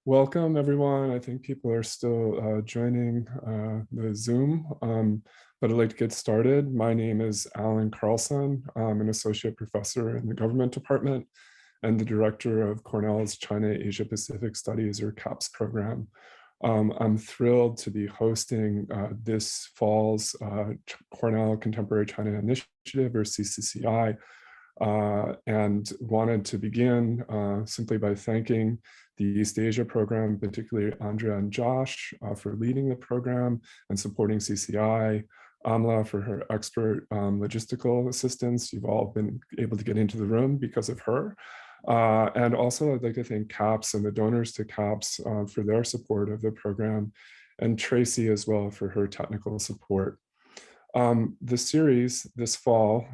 Welcome, everyone. I think people are still joining the Zoom, but I'd like to get started. My name is Alan Carlson. I'm an associate professor in the government department and the director of Cornell's China Asia Pacific Studies, or CAPS program. I'm thrilled to be hosting this fall's Cornell Contemporary China Initiative, or CCCI, and wanted to begin simply by thanking the East Asia program, particularly Andrea and Josh, for leading the program and supporting CCI, Amla for her expert logistical assistance. You've all been able to get into the room because of her. And also I'd like to thank CAPS and the donors to CAPS for their support of the program, and Tracy as well for her technical support. The series this fall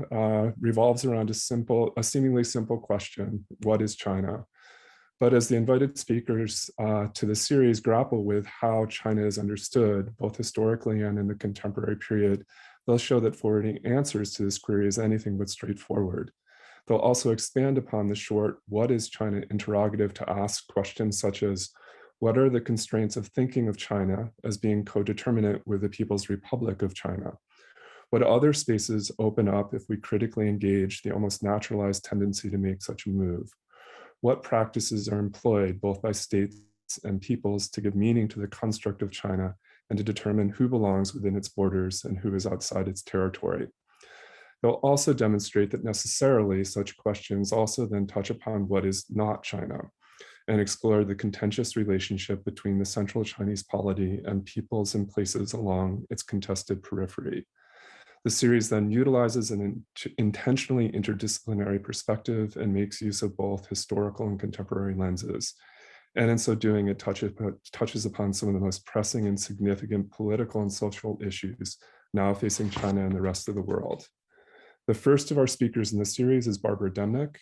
revolves around a seemingly simple question: what is China? But as the invited speakers to the series grapple with how China is understood, both historically and in the contemporary period, they'll show that forwarding answers to this query is anything but straightforward. They'll also expand upon the short "what is China" interrogative to ask questions such as, what are the constraints of thinking of China as being co-determinate with the People's Republic of China? What other spaces open up if we critically engage the almost naturalized tendency to make such a move? What practices are employed both by states and peoples to give meaning to the construct of China and to determine who belongs within its borders and who is outside its territory? They'll also demonstrate that necessarily such questions also then touch upon what is not China, and explore the contentious relationship between the central Chinese polity and peoples and places along its contested periphery. The series then utilizes an intentionally interdisciplinary perspective and makes use of both historical and contemporary lenses. And in so doing, it touches upon some of the most pressing and significant political and social issues now facing China and the rest of the world. The first of our speakers in the series is Barbara Demick.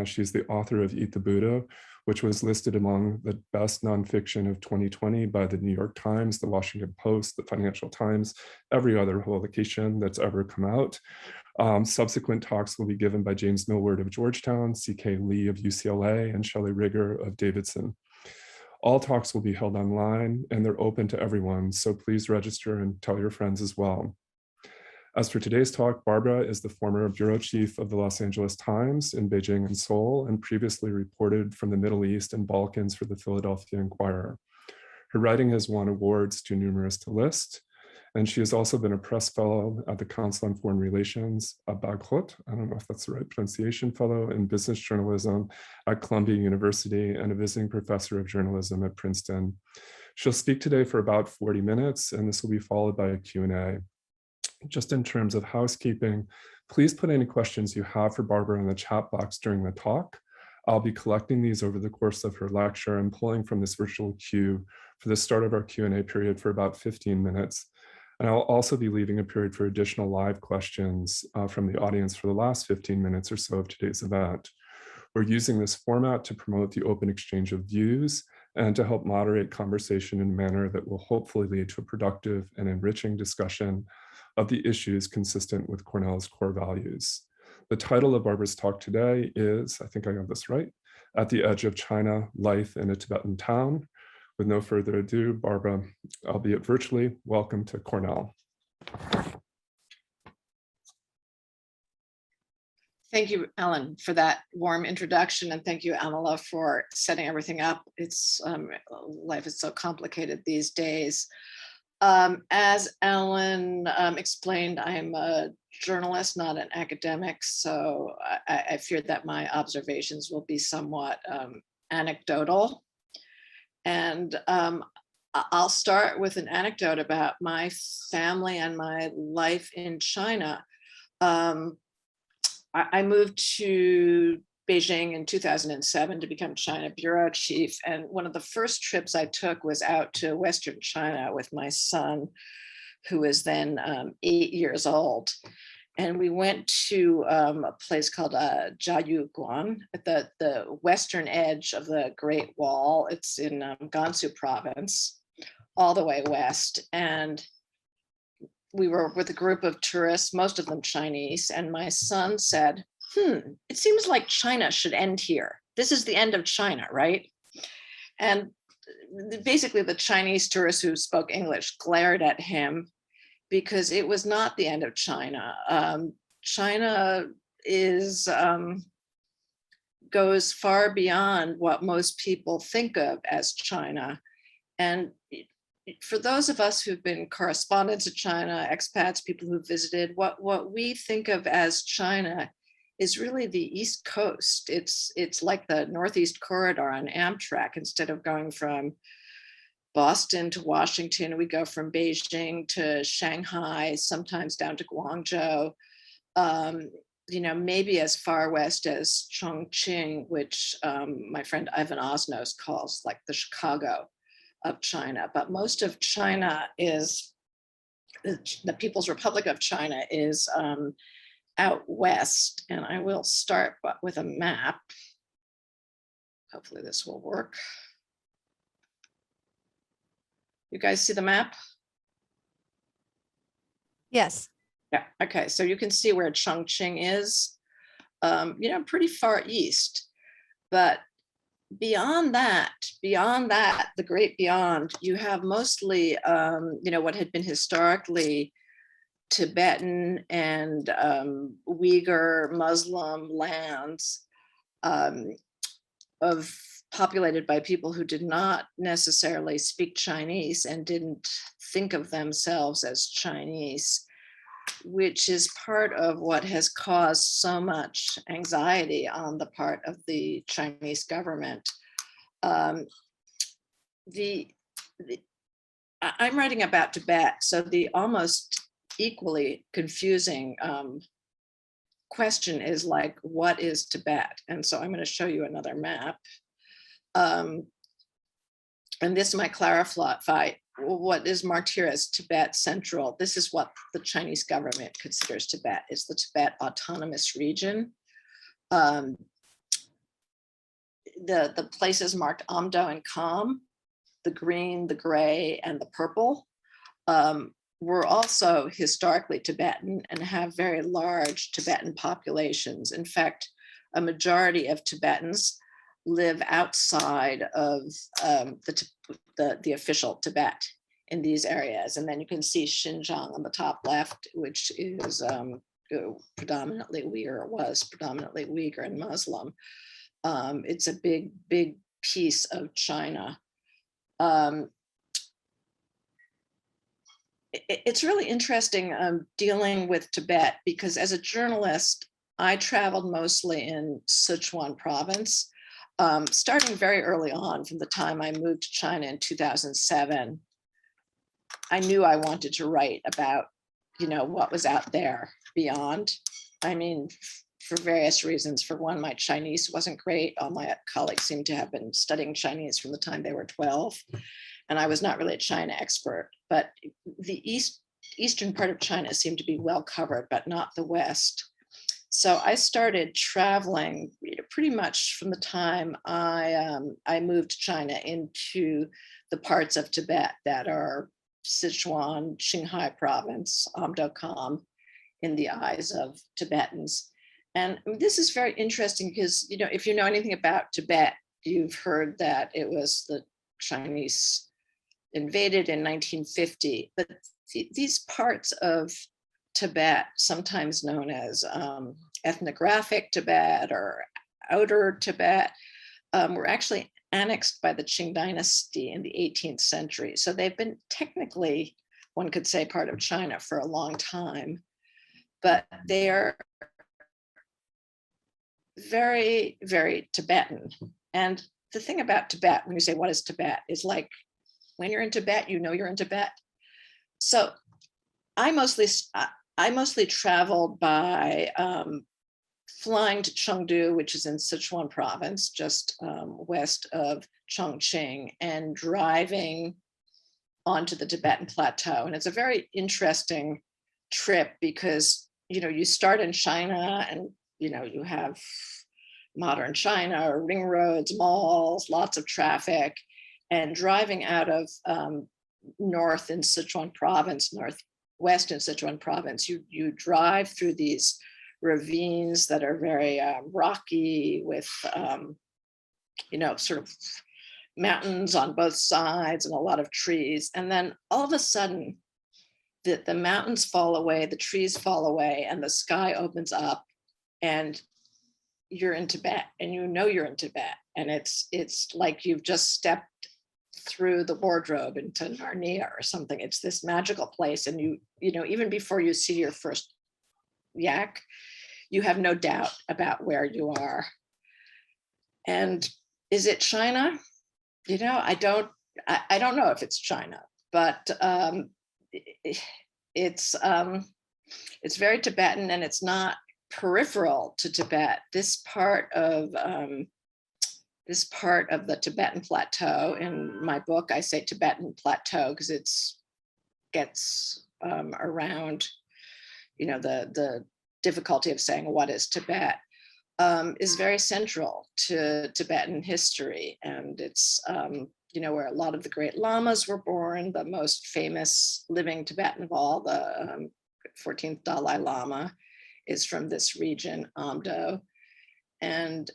She's the author of Eat the Buddha, which was listed among the best nonfiction of 2020 by the New York Times, the Washington Post, the Financial Times, every other publication that's ever come out. Subsequent talks will be given by James Millward of Georgetown, C.K. Lee of UCLA, and Shelley Rigger of Davidson. All talks will be held online and they're open to everyone, so please register and tell your friends as well. As for today's talk, Barbara is the former bureau chief of the Los Angeles Times in Beijing and Seoul, and previously reported from the Middle East and Balkans for the Philadelphia Inquirer. Her writing has won awards too numerous to list, and she has also been a press fellow at the Council on Foreign Relations, a Baghut, I don't know if that's the right pronunciation, fellow in business journalism at Columbia University, and a visiting professor of journalism at Princeton. She'll speak today for about 40 minutes, and this will be followed by a Q&A. Just in terms of housekeeping, please put any questions you have for Barbara in the chat box during the talk. I'll be collecting these over the course of her lecture and pulling from this virtual queue for the start of our Q&A period for about 15 minutes. And I'll also be leaving a period for additional live questions from the audience for the last 15 minutes or so of today's event. We're using this format to promote the open exchange of views and to help moderate conversation in a manner that will hopefully lead to a productive and enriching discussion of the issues consistent with Cornell's core values. The title of Barbara's talk today is, I think I got this right, At the Edge of China, Life in a Tibetan Town. With no further ado, Barbara, albeit virtually, welcome to Cornell. Thank you, Ellen, for that warm introduction, and thank you, Amala, for setting everything up. It's life is so complicated these days. As Ellen explained, I'm a journalist, not an academic, so I fear that my observations will be somewhat anecdotal. And I'll start with an anecdote about my family and my life in China. I moved to Beijing in 2007 to become China bureau chief. And one of the first trips I took was out to Western China with my son, who was then 8 years old. And we went to a place called Jiayuguan at the western edge of the Great Wall. It's in Gansu province, all the way west. And we were with a group of tourists, most of them Chinese. And my son said, it seems like China should end here. This is the end of China, right? And basically the Chinese tourists who spoke English glared at him because it was not the end of China. China is goes far beyond what most people think of as China. And for those of us who've been correspondents to China, expats, people who visited, what we think of as China is really the East Coast. It's like the Northeast Corridor on Amtrak. Instead of going from Boston to Washington, we go from Beijing to Shanghai, sometimes down to Guangzhou, you know, maybe as far west as Chongqing, which my friend Ivan Osnos calls like the Chicago of China. But most of China is, the People's Republic of China is out west. And I will start with a map. Hopefully this will work. You guys see the map? Yes. Yeah, okay, so you can see where Chongqing is, you know, pretty far east. But beyond that, the great beyond, you have mostly, you know, what had been historically Tibetan and Uyghur Muslim lands populated by people who did not necessarily speak Chinese and didn't think of themselves as Chinese, which is part of what has caused so much anxiety on the part of the Chinese government. I'm writing about Tibet, so the almost equally confusing question is like, what is Tibet? And so I'm going to show you another map. And this might clarify what is marked here as Tibet Central. This is what the Chinese government considers Tibet. It's the Tibet Autonomous Region. The places marked Amdo and Kham, the green, the gray, and the purple, were also historically Tibetan and have very large Tibetan populations. In fact, a majority of Tibetans live outside of the official Tibet in these areas. And then you can see Xinjiang on the top left, which is predominantly Uyghur, was predominantly Uyghur and Muslim. It's a big, big piece of China. It's really interesting dealing with Tibet, because as a journalist, I traveled mostly in Sichuan province, starting very early on. From the time I moved to China in 2007, I knew I wanted to write about, you know, what was out there beyond. I mean, for various reasons. For one, my Chinese wasn't great. All my colleagues seemed to have been studying Chinese from the time they were 12. And I was not really a China expert, but the eastern part of China seemed to be well covered, but not the West. So I started traveling pretty much from the time I moved to China into the parts of Tibet that are Sichuan, Qinghai province, Amdo Kham, in the eyes of Tibetans. And this is very interesting because, you know, if you know anything about Tibet, you've heard that it was the Chinese invaded in 1950, but these parts of Tibet, sometimes known as ethnographic Tibet or outer Tibet, were actually annexed by the Qing dynasty in the 18th century. So they've been technically, one could say, part of China for a long time, but they are very, very Tibetan. And the thing about Tibet, when you say, what is Tibet, is like, when you're in Tibet, you know you're in Tibet. So I mostly traveled by flying to Chengdu, which is in Sichuan province, just west of Chongqing, and driving onto the Tibetan plateau. And it's a very interesting trip because, you know, you start in China and, you know, you have modern China, ring roads, malls, lots of traffic. And driving out of north in Sichuan province, northwest in Sichuan province, you drive through these ravines that are very rocky with, you know, sort of mountains on both sides and a lot of trees. And then all of a sudden, the mountains fall away, the trees fall away, and the sky opens up, and you're in Tibet, and you know you're in Tibet. And it's like you've just stepped through the wardrobe into Narnia or something. It's this magical place. And you know, even before you see your first yak, you have no doubt about where you are. And is it China? You know, I don't know if it's China, but it's very Tibetan, and it's not peripheral to Tibet. This part of the Tibetan plateau, in my book, I say Tibetan plateau because it's gets around, you know, the difficulty of saying what is Tibet, is very central to Tibetan history. And it's, you know, where a lot of the great lamas were born. The most famous living Tibetan of all, the 14th Dalai Lama, is from this region, Amdo. And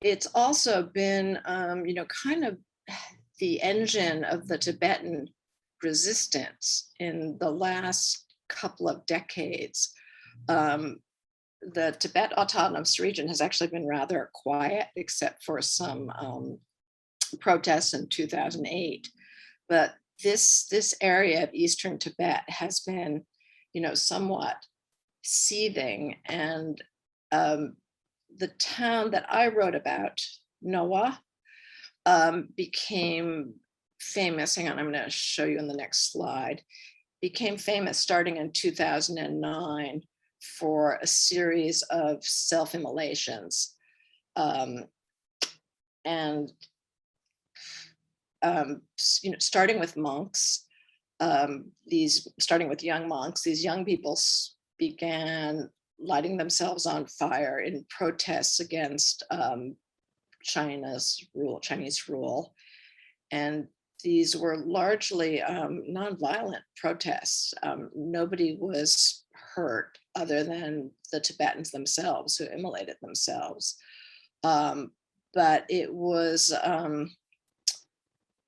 it's also been, you know, kind of the engine of the Tibetan resistance in the last couple of decades. The Tibet Autonomous Region has actually been rather quiet, except for some protests in 2008. But this area of Eastern Tibet has been, you know, somewhat seething. And the town that I wrote about, Noah, became famous. Hang on, I'm going to show you in the next slide. Became famous starting in 2009 for a series of self-immolations. And you know, starting with monks, starting with young monks, these young people began lighting themselves on fire in protests against Chinese rule. And these were largely nonviolent protests. Nobody was hurt other than the Tibetans themselves who immolated themselves. But it was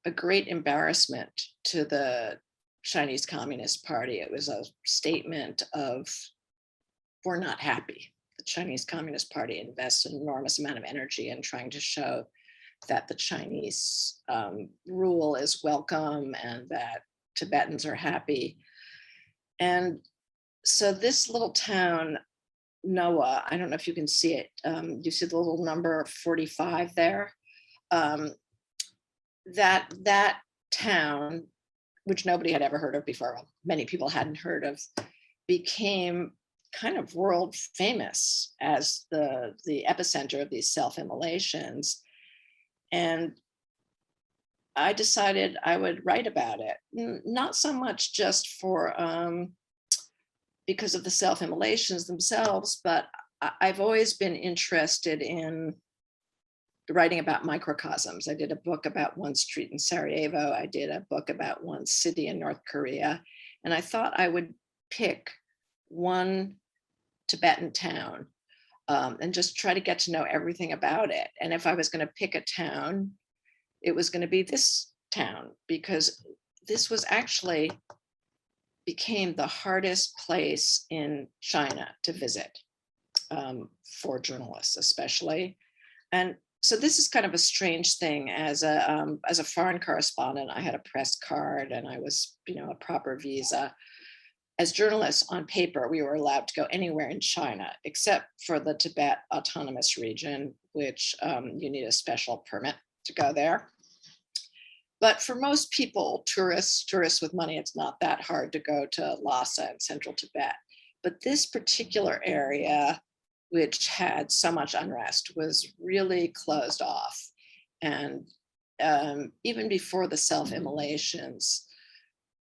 a great embarrassment to the Chinese Communist Party. It was a statement of, we're not happy. The Chinese Communist Party invests an enormous amount of energy in trying to show that the Chinese rule is welcome and that Tibetans are happy. And so this little town, Noah, I don't know if you can see it. You see the little number 45 there. That town, which nobody had ever heard of before, well, many people hadn't heard of, became kind of world famous as the epicenter of these self-immolations. And I decided I would write about it, not so much just for because of the self-immolations themselves, but I've always been interested in writing about microcosms. I did a book about one street in Sarajevo. I did a book about one city in North Korea. And I thought I would pick one Tibetan town and just try to get to know everything about it. And if I was going to pick a town, it was going to be this town, because this was actually became the hardest place in China to visit for journalists, especially. And so this is kind of a strange thing. As a foreign correspondent, I had a press card and I was, you know, a proper visa. As journalists on paper, we were allowed to go anywhere in China, except for the Tibet Autonomous Region, which you need a special permit to go there. But for most people, tourists with money, it's not that hard to go to Lhasa in central Tibet. But this particular area, which had so much unrest, was really closed off. And even before the self-immolations,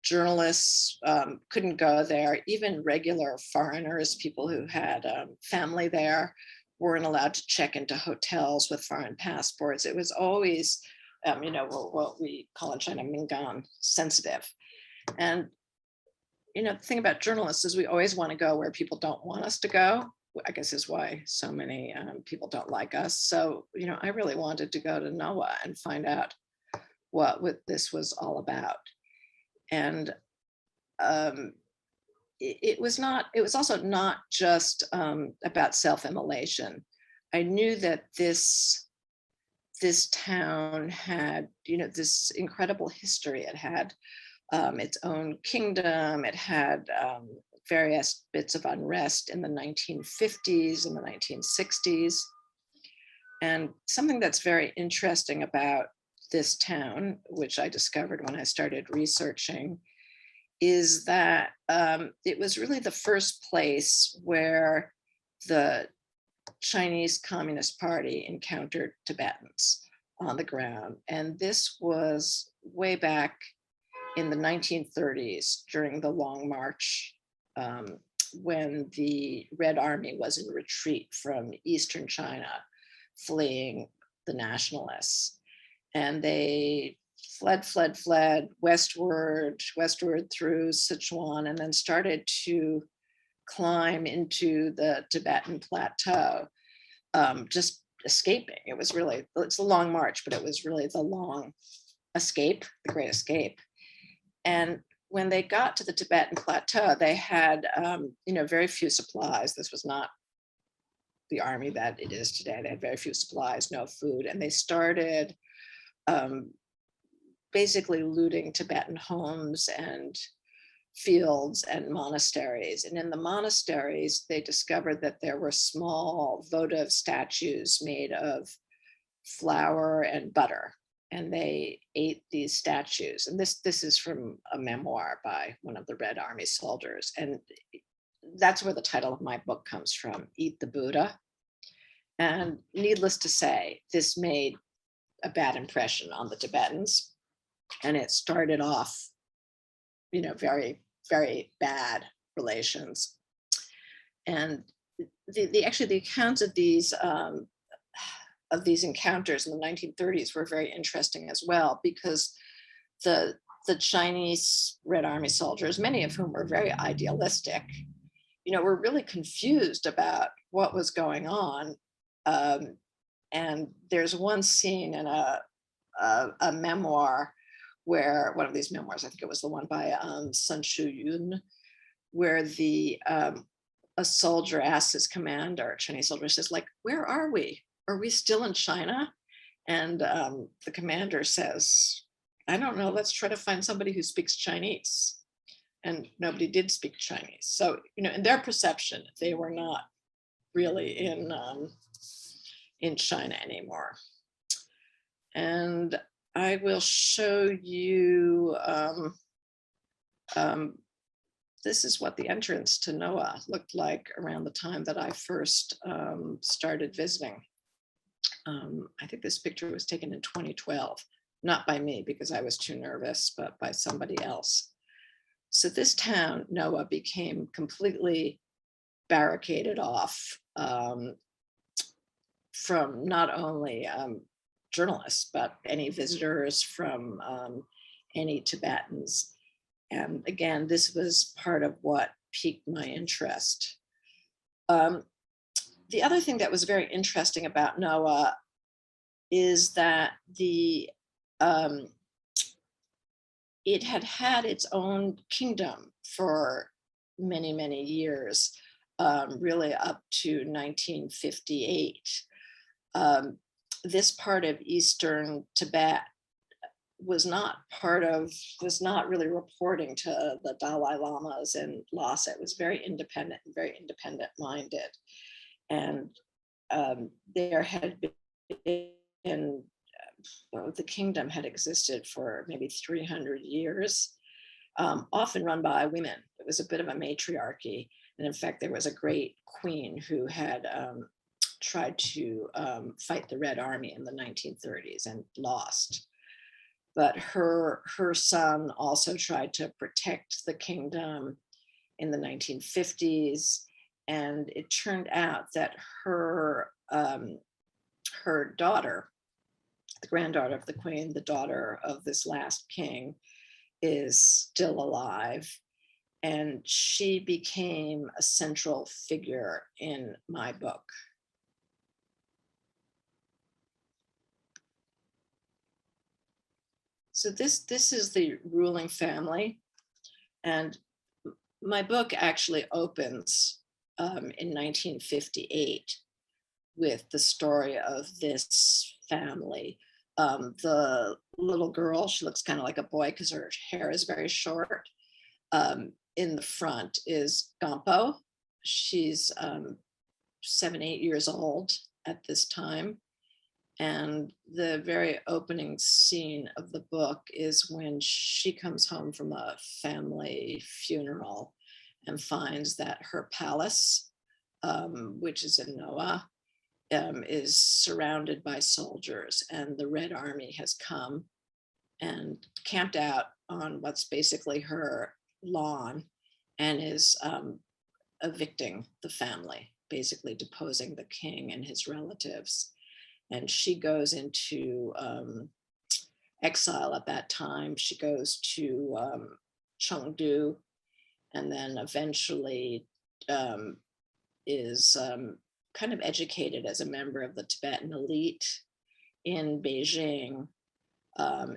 journalists couldn't go there. Even regular foreigners, people who had family there, weren't allowed to check into hotels with foreign passports. It was always, you know, what we call in China, Mingan, sensitive. And, you know, the thing about journalists is we always want to go where people don't want us to go, I guess is why so many people don't like us. So, I really wanted to go to Noah and find out what this was all about. And it was also not just about self-immolation. I knew that this town had, this incredible history. It had its own kingdom. It had various bits of unrest in the 1950s and the 1960s. And something that's very interesting about this town, which I discovered when I started researching, is that it was really the first place where the Chinese Communist Party encountered Tibetans on the ground. And this was way back in the 1930s during the Long March, when the Red Army was in retreat from Eastern China, fleeing the nationalists. And they fled westward through Sichuan, and then started to climb into the Tibetan plateau, just escaping. It's a long march, but it was really the long escape, the great escape. And when they got to the Tibetan plateau, they had, very few supplies. This was not the army that it is today. They had very few supplies, no food, and they started basically looting Tibetan homes and fields and monasteries. And in the monasteries, they discovered that there were small votive statues made of flour and butter. And they ate these statues. And this is from a memoir by one of the Red Army soldiers. And that's where the title of my book comes from, Eat the Buddha. And needless to say, this made a bad impression on the Tibetans. And it started off, very, very bad relations. And the accounts of these encounters in the 1930s were very interesting as well, because the Chinese Red Army soldiers, many of whom were very idealistic, were really confused about what was going on. And there's one scene in a memoir where, one of these memoirs, I think it was the one by Sun Shu Yun, where a soldier asks his commander, a Chinese soldier, says, like, where are we? Are we still in China? And the commander says, I don't know, let's try to find somebody who speaks Chinese. And nobody did speak Chinese. So, in their perception, they were not really in China anymore. And I will show you, this is what the entrance to Noah looked like around the time that I first started visiting. I think this picture was taken in 2012, not by me because I was too nervous, but by somebody else. So this town, Noah, became completely barricaded off from not only journalists, but any visitors from any Tibetans. And again, this was part of what piqued my interest. The other thing that was very interesting about Noah is that it had had its own kingdom for many, many years, really up to 1958. This part of Eastern Tibet was not really reporting to the Dalai Lamas and Lhasa. It was very independent minded. And there had been, the kingdom had existed for maybe 300 years, often run by women. It was a bit of a matriarchy. And in fact, there was a great queen who had tried to fight the Red Army in the 1930s and lost. But her son also tried to protect the kingdom in the 1950s. And it turned out that her daughter, the granddaughter of the queen, the daughter of this last king, is still alive. And she became a central figure in my book. So this is the ruling family. And my book actually opens in 1958 with the story of this family. The little girl, she looks kind of like a boy because her hair is very short. In the front is Gampo. She's 7, 8 years old at this time. And the very opening scene of the book is when she comes home from a family funeral and finds that her palace, which is in Ngaba, is surrounded by soldiers, and the Red Army has come and camped out on what's basically her lawn and is evicting the family, basically deposing the king and his relatives. And she goes into exile at that time. She goes to Chengdu, and then eventually is kind of educated as a member of the Tibetan elite in Beijing,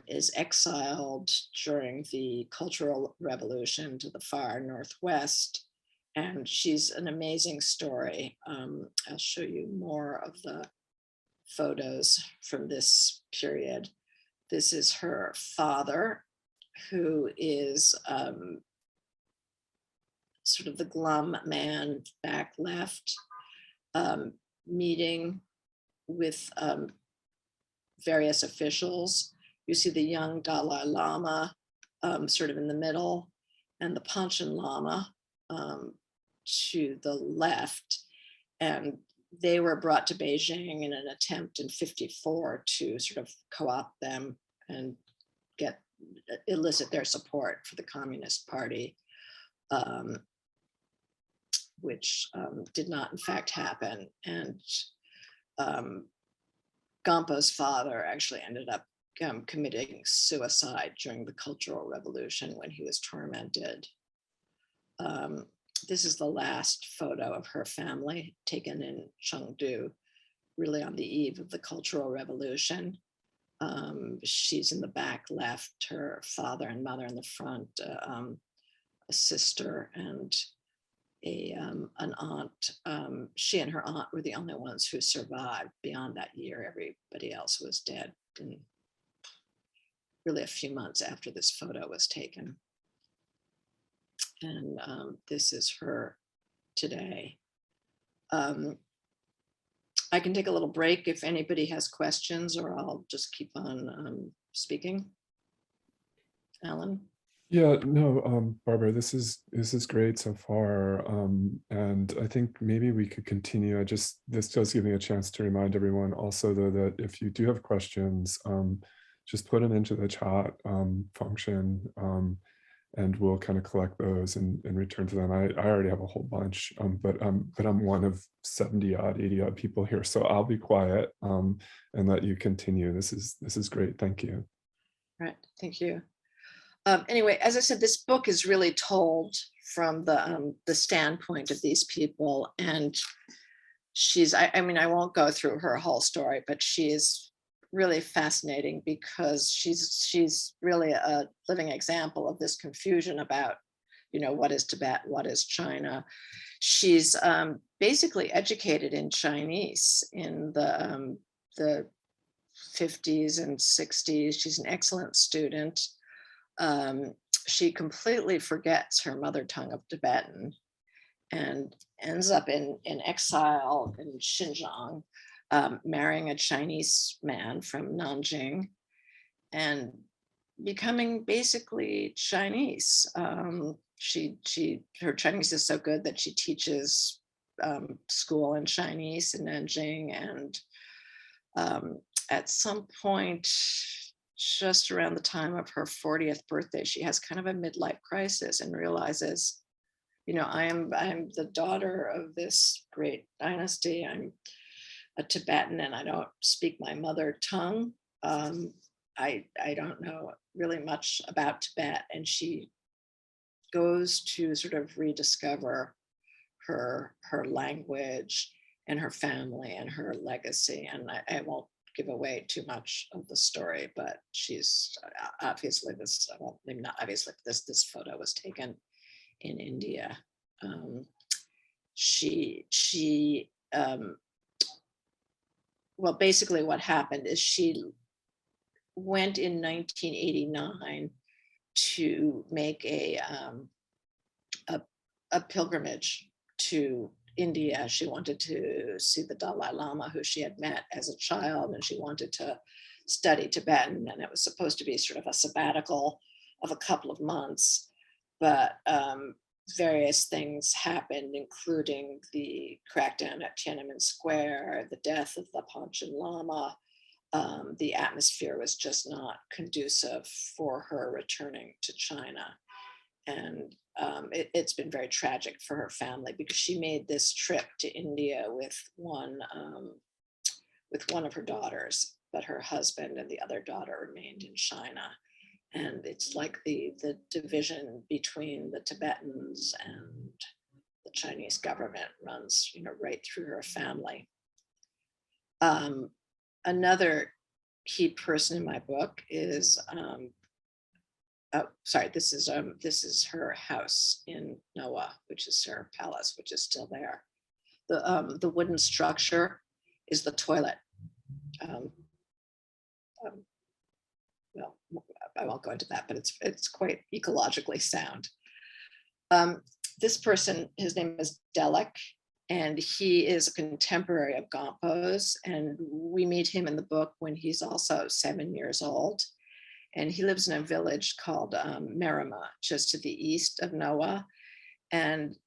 is exiled during the Cultural Revolution to the far northwest. And she's an amazing story. I'll show you more of the photos from this period. This is her father, who is sort of the glum man, back left, meeting with various officials. You see the young Dalai Lama sort of in the middle, and the Panchen Lama to the left. And they were brought to Beijing in an attempt in '54 to sort of co-opt them and elicit their support for the Communist Party, which did not in fact happen. And Gampo's father actually ended up committing suicide during the Cultural Revolution when he was tormented. This is the last photo of her family taken in Chengdu, really on the eve of the Cultural Revolution. She's in the back left, her father and mother in the front, a sister and an aunt. She and her aunt were the only ones who survived. Beyond that year, everybody else was dead, and really a few months after this photo was taken. And this is her today. I can take a little break if anybody has questions, or I'll just keep on speaking. Alan? Yeah, no, Barbara, this is great so far. And I think maybe we could continue. This does give me a chance to remind everyone also, though, that if you do have questions, just put them into the chat function, and we'll kind of collect those and return to them. I already have a whole bunch, but I'm one of 70 odd, 80 odd people here, so I'll be quiet and let you continue. This is great. Thank you. Right, thank you. Anyway, as I said, this book is really told from the standpoint of these people, and I mean, I won't go through her whole story, but she is really fascinating because she's really a living example of this confusion about, what is Tibet, what is China. She's basically educated in Chinese in the 50s and 60s. She's an excellent student. She completely forgets her mother tongue of Tibetan and ends up in exile in Xinjiang, marrying a Chinese man from Nanjing and becoming basically Chinese. Her Chinese is so good that she teaches school in Chinese in Nanjing, and at some point, just around the time of her 40th birthday, she has kind of a midlife crisis and realizes, I am the daughter of this great dynasty. I'm a Tibetan and I don't speak my mother tongue. I don't know really much about Tibet. And she goes to sort of rediscover her language and her family and her legacy. And I won't give away too much of the story, but she's obviously this, well, maybe not obviously, this photo was taken in India. Well, basically what happened is she went in 1989 to make a pilgrimage to India. She wanted to see the Dalai Lama, who she had met as a child, and she wanted to study Tibetan, and it was supposed to be sort of a sabbatical of a couple of months, but various things happened, including the crackdown at Tiananmen Square, the death of the Panchen Lama. The atmosphere was just not conducive for her returning to China. And it's been very tragic for her family, because she made this trip to India with one of her daughters, but her husband and the other daughter remained in China. And it's like the division between the Tibetans and the Chinese government runs, right through her family. Another key person in my book is, this is her house in Ngaba, which is her palace, which is still there. The wooden structure is the toilet. Well, I won't go into that, but it's quite ecologically sound. This person, his name is Demnick, and he is a contemporary of Gampo's, and we meet him in the book when he's also 7 years old. And he lives in a village called Merima, just to the east of Ngaba. And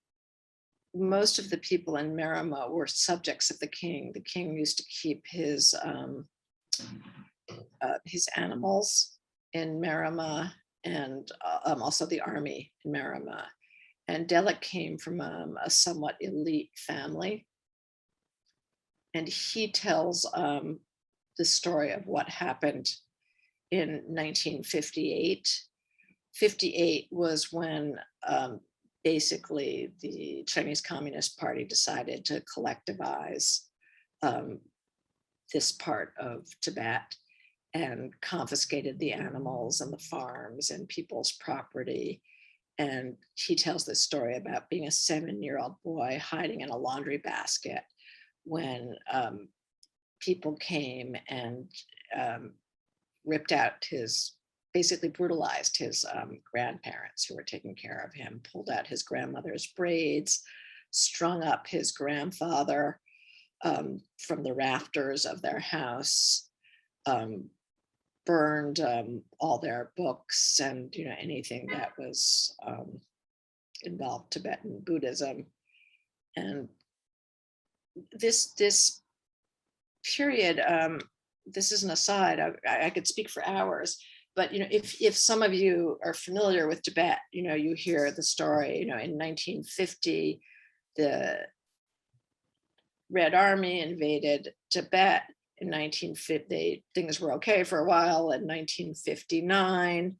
most of the people in Merima were subjects of the king. The king used to keep his animals in Merima, and also the army in Merima. And Demnick came from a somewhat elite family. And he tells the story of what happened in 1958. 58 was when basically the Chinese Communist Party decided to collectivize this part of Tibet and confiscated the animals and the farms and people's property. And he tells this story about being a 7-year-old boy hiding in a laundry basket when people came and ripped out basically brutalized his grandparents who were taking care of him, pulled out his grandmother's braids, strung up his grandfather from the rafters of their house, burned all their books and anything that was involved Tibetan Buddhism. And this period, this is an aside, I could speak for hours, but if some of you are familiar with Tibet, you hear the story, in 1950, the Red Army invaded Tibet. In 1950, things were okay for a while. In 1959,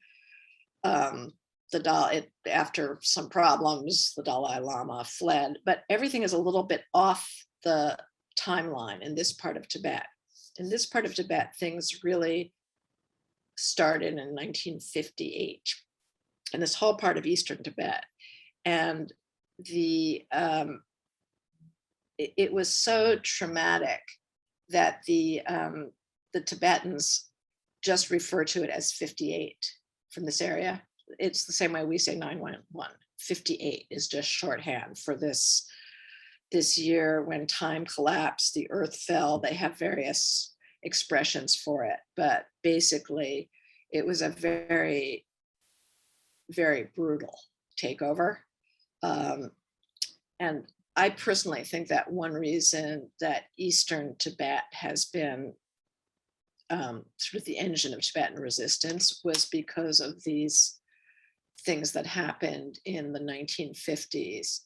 after some problems, the Dalai Lama fled, but everything is a little bit off the timeline in this part of Tibet. In this part of Tibet, things really started in 1958, and this whole part of Eastern Tibet. And it was so traumatic that the Tibetans just refer to it as 58 from this area. It's the same way we say 911. 58 is just shorthand for this year when time collapsed, the earth fell. They have various expressions for it, but basically it was a very, very brutal takeover. And I personally think that one reason that Eastern Tibet has been sort of the engine of Tibetan resistance was because of these things that happened in the 1950s.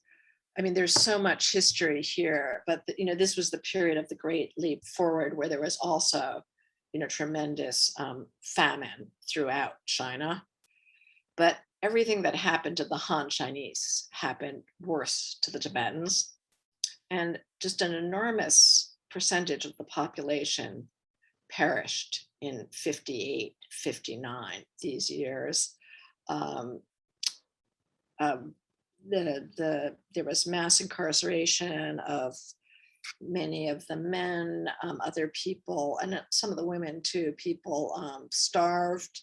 I mean, there's so much history here, but this was the period of the Great Leap Forward, where there was also, tremendous famine throughout China. But everything that happened to the Han Chinese happened worse to the Tibetans. And just an enormous percentage of the population perished in 58, 59, these years. Um, there was mass incarceration of many of the men, other people, and some of the women too. People starved.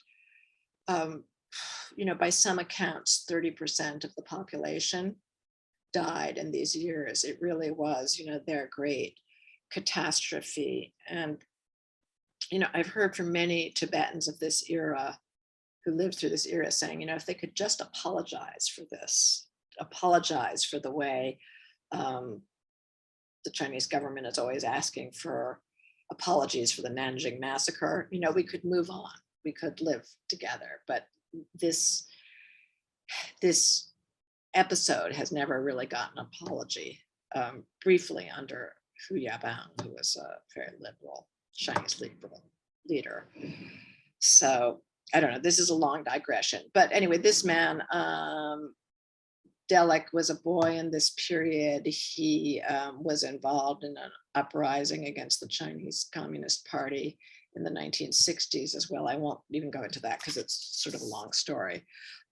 By some accounts, 30% of the population died in these years. It really was, their great catastrophe. And, I've heard from many Tibetans of this era who lived through this era saying, if they could just apologize for this, apologize for the way the Chinese government is always asking for apologies for the Nanjing massacre, we could move on, we could live together. But this episode has never really gotten an apology. Briefly under Hu Yabang, who was a very liberal Chinese liberal leader. So I don't know, this is a long digression. But anyway, this man, Demnick, was a boy in this period. He was involved in an uprising against the Chinese Communist Party in the 1960s as well. I won't even go into that because it's sort of a long story.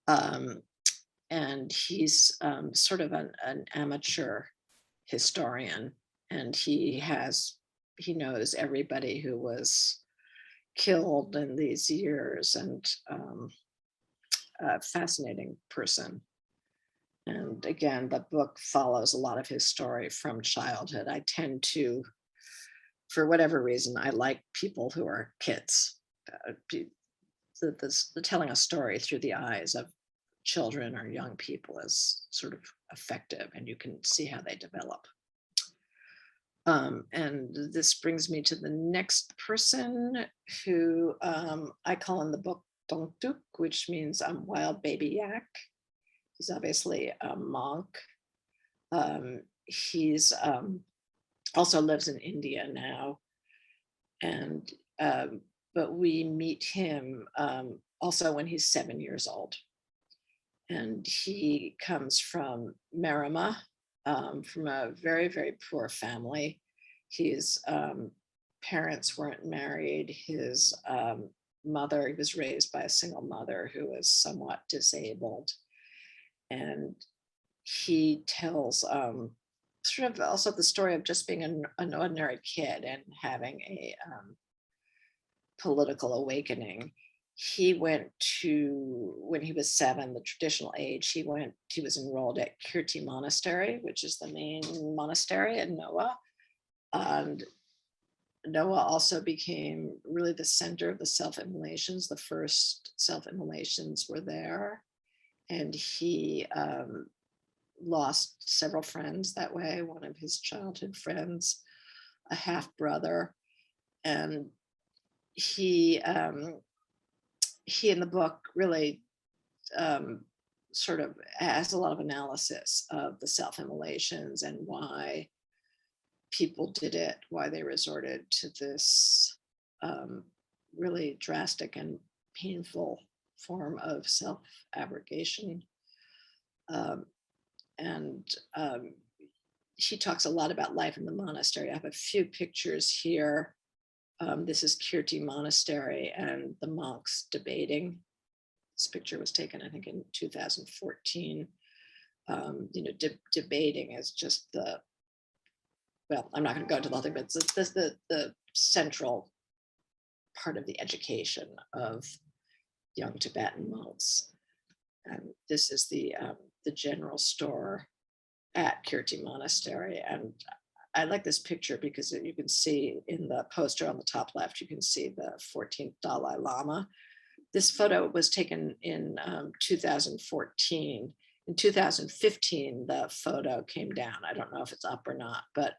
And he's sort of an amateur historian, and he knows everybody who was killed in these years, and a fascinating person. And again, the book follows a lot of his story from childhood. I tend to, for whatever reason, I like people who are kids. The telling a story through the eyes of children or young people is sort of effective, and you can see how they develop. And this brings me to the next person, who I call in the book Dongtuk, which means wild baby yak. He's obviously a monk. He's also lives in India now, and but we meet him also when he's 7 years old. And he comes from Marima, from a very, very poor family. His parents weren't married. His mother, he was raised by a single mother who was somewhat disabled. And he tells sort of also the story of just being an ordinary kid and having a political awakening. He went to, when he was 7, the traditional age, he was enrolled at Kirti Monastery, which is the main monastery in Ngaba. And Ngaba also became really the center of the self-immolations. The first self-immolations were there. And he lost several friends that way, one of his childhood friends, a half-brother. And he in the book really sort of has a lot of analysis of the self-immolations and why people did it, why they resorted to this really drastic and painful form of self-abrogation. And she talks a lot about life in the monastery. I have a few pictures here. This is Kirti Monastery and the monks debating. This picture was taken, I think, in 2014. Debating is just well, I'm not going to go into the whole thing, but it's the central part of the education of young Tibetan monks. And this is the general store at Kirti Monastery. And I like this picture because you can see in the poster on the top left, you can see the 14th Dalai Lama. This photo was taken in 2014. In 2015, the photo came down. I don't know if it's up or not, but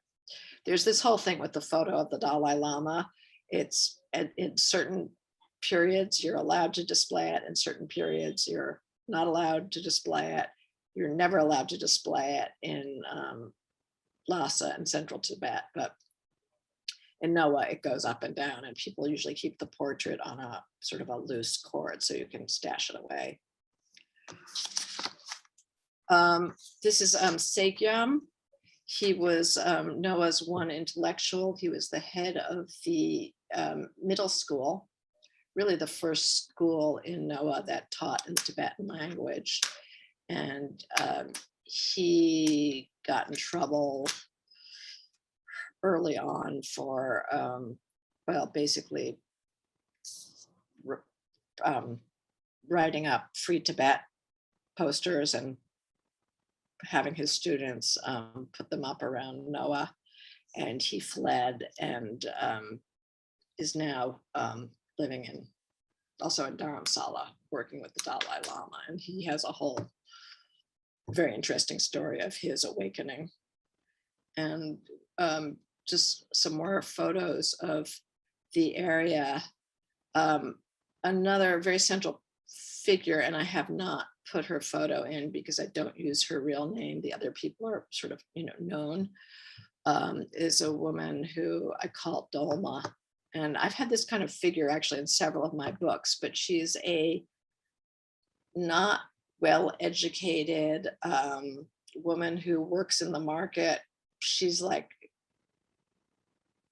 there's this whole thing with the photo of the Dalai Lama. It's in certain periods, you're allowed to display it. In certain periods, you're not allowed to display it. You're never allowed to display it in Lhasa in central Tibet, but in Ngaba it goes up and down, and people usually keep the portrait on a sort of a loose cord so you can stash it away. This is Sekyam. He was Noah's one intellectual. He was the head of the middle school, really the first school in Noah that taught in the Tibetan language. And he got in trouble early on for, well, basically writing up Free Tibet posters and having his students put them up around Noah. And he fled and is now living in, also in Dharamsala, working with the Dalai Lama. And he has a whole very interesting story of his awakening. And just some more photos of the area. Another very central figure, and I have not put her photo in because I don't use her real name. The other people are sort of, known, is a woman who I call Dolma. And I've had this kind of figure actually in several of my books, but she's a not well-educated woman who works in the market. She's like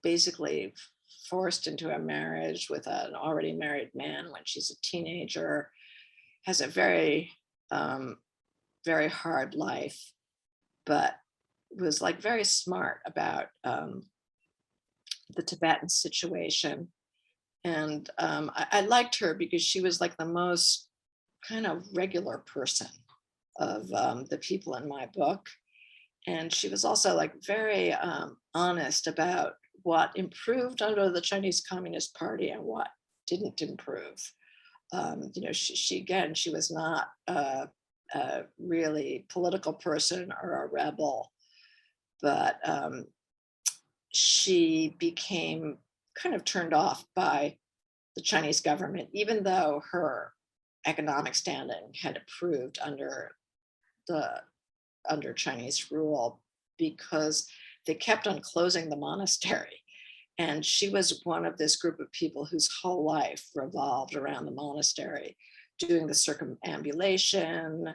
basically forced into a marriage with an already married man when she's a teenager, has a very, very hard life, but was like very smart about the Tibetan situation. And I liked her because she was like the most kind of regular person of the people in my book. And she was also like very honest about what improved under the Chinese Communist Party and what didn't improve. She was not a really political person or a rebel, but she became kind of turned off by the Chinese government, even though her economic standing had improved under Chinese rule, because they kept on closing the monastery. And she was one of this group of people whose whole life revolved around the monastery, doing the circumambulation,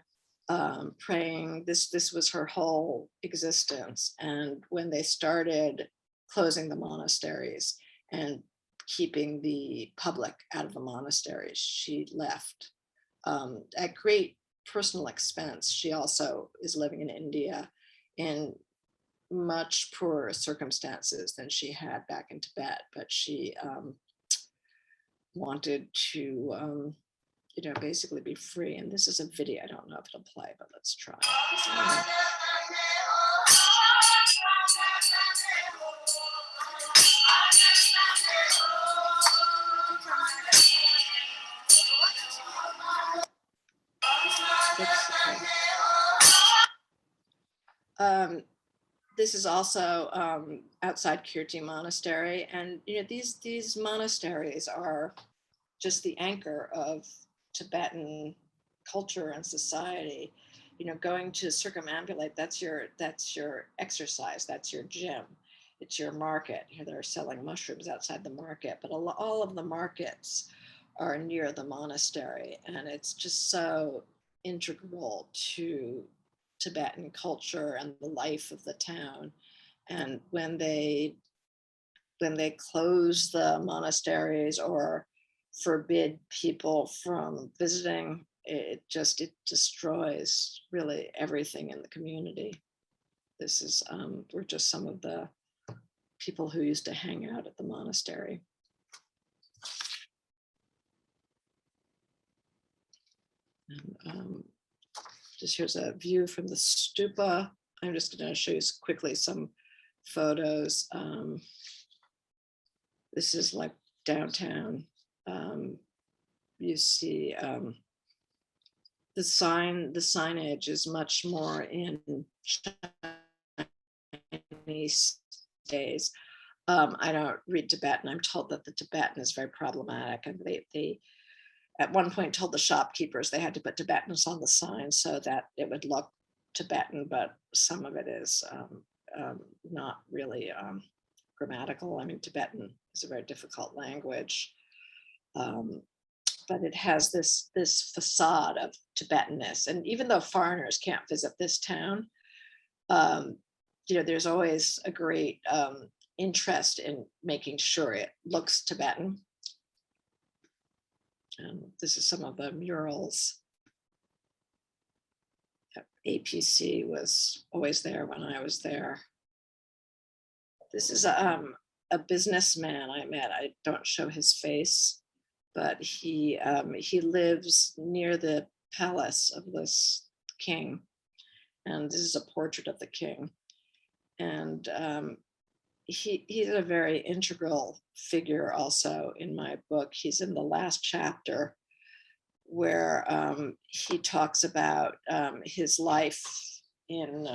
praying. This was her whole existence. And when they started closing the monasteries and keeping the public out of the monasteries, she left at great personal expense. She also is living in India in much poorer circumstances than she had back in Tibet, but she wanted to, basically be free. And this is a video. I don't know if it'll play, but let's try. This is also outside Kirti Monastery, and these monasteries are just the anchor of Tibetan culture and society. Going to circumambulate, that's your exercise, that's your gym, it's your market. They're selling mushrooms outside the market, but all of the markets are near the monastery, and it's just so integral to Tibetan culture and the life of the town. And when they close the monasteries or forbid people from visiting, it destroys really everything in the community. This is we're just some of the people who used to hang out at the monastery. And, just here's a view from the stupa. I'm just going to show you quickly some photos. This is like downtown. You see the signage is much more in Chinese days. I don't read Tibetan. I'm told that the Tibetan is very problematic, and they at one point told the shopkeepers they had to put Tibetans on the sign so that it would look Tibetan, but some of it is not really grammatical. I mean, Tibetan is a very difficult language. but it has this facade of Tibetanness. And even though foreigners can't visit this town, there's always a great interest in making sure it looks Tibetan. And this is some of the murals. APC was always there when I was there. This is a businessman I met. I don't show his face, but he lives near the palace of this king. And this is a portrait of the king. And he's a very integral figure also in my book. He's in the last chapter where he talks about his life in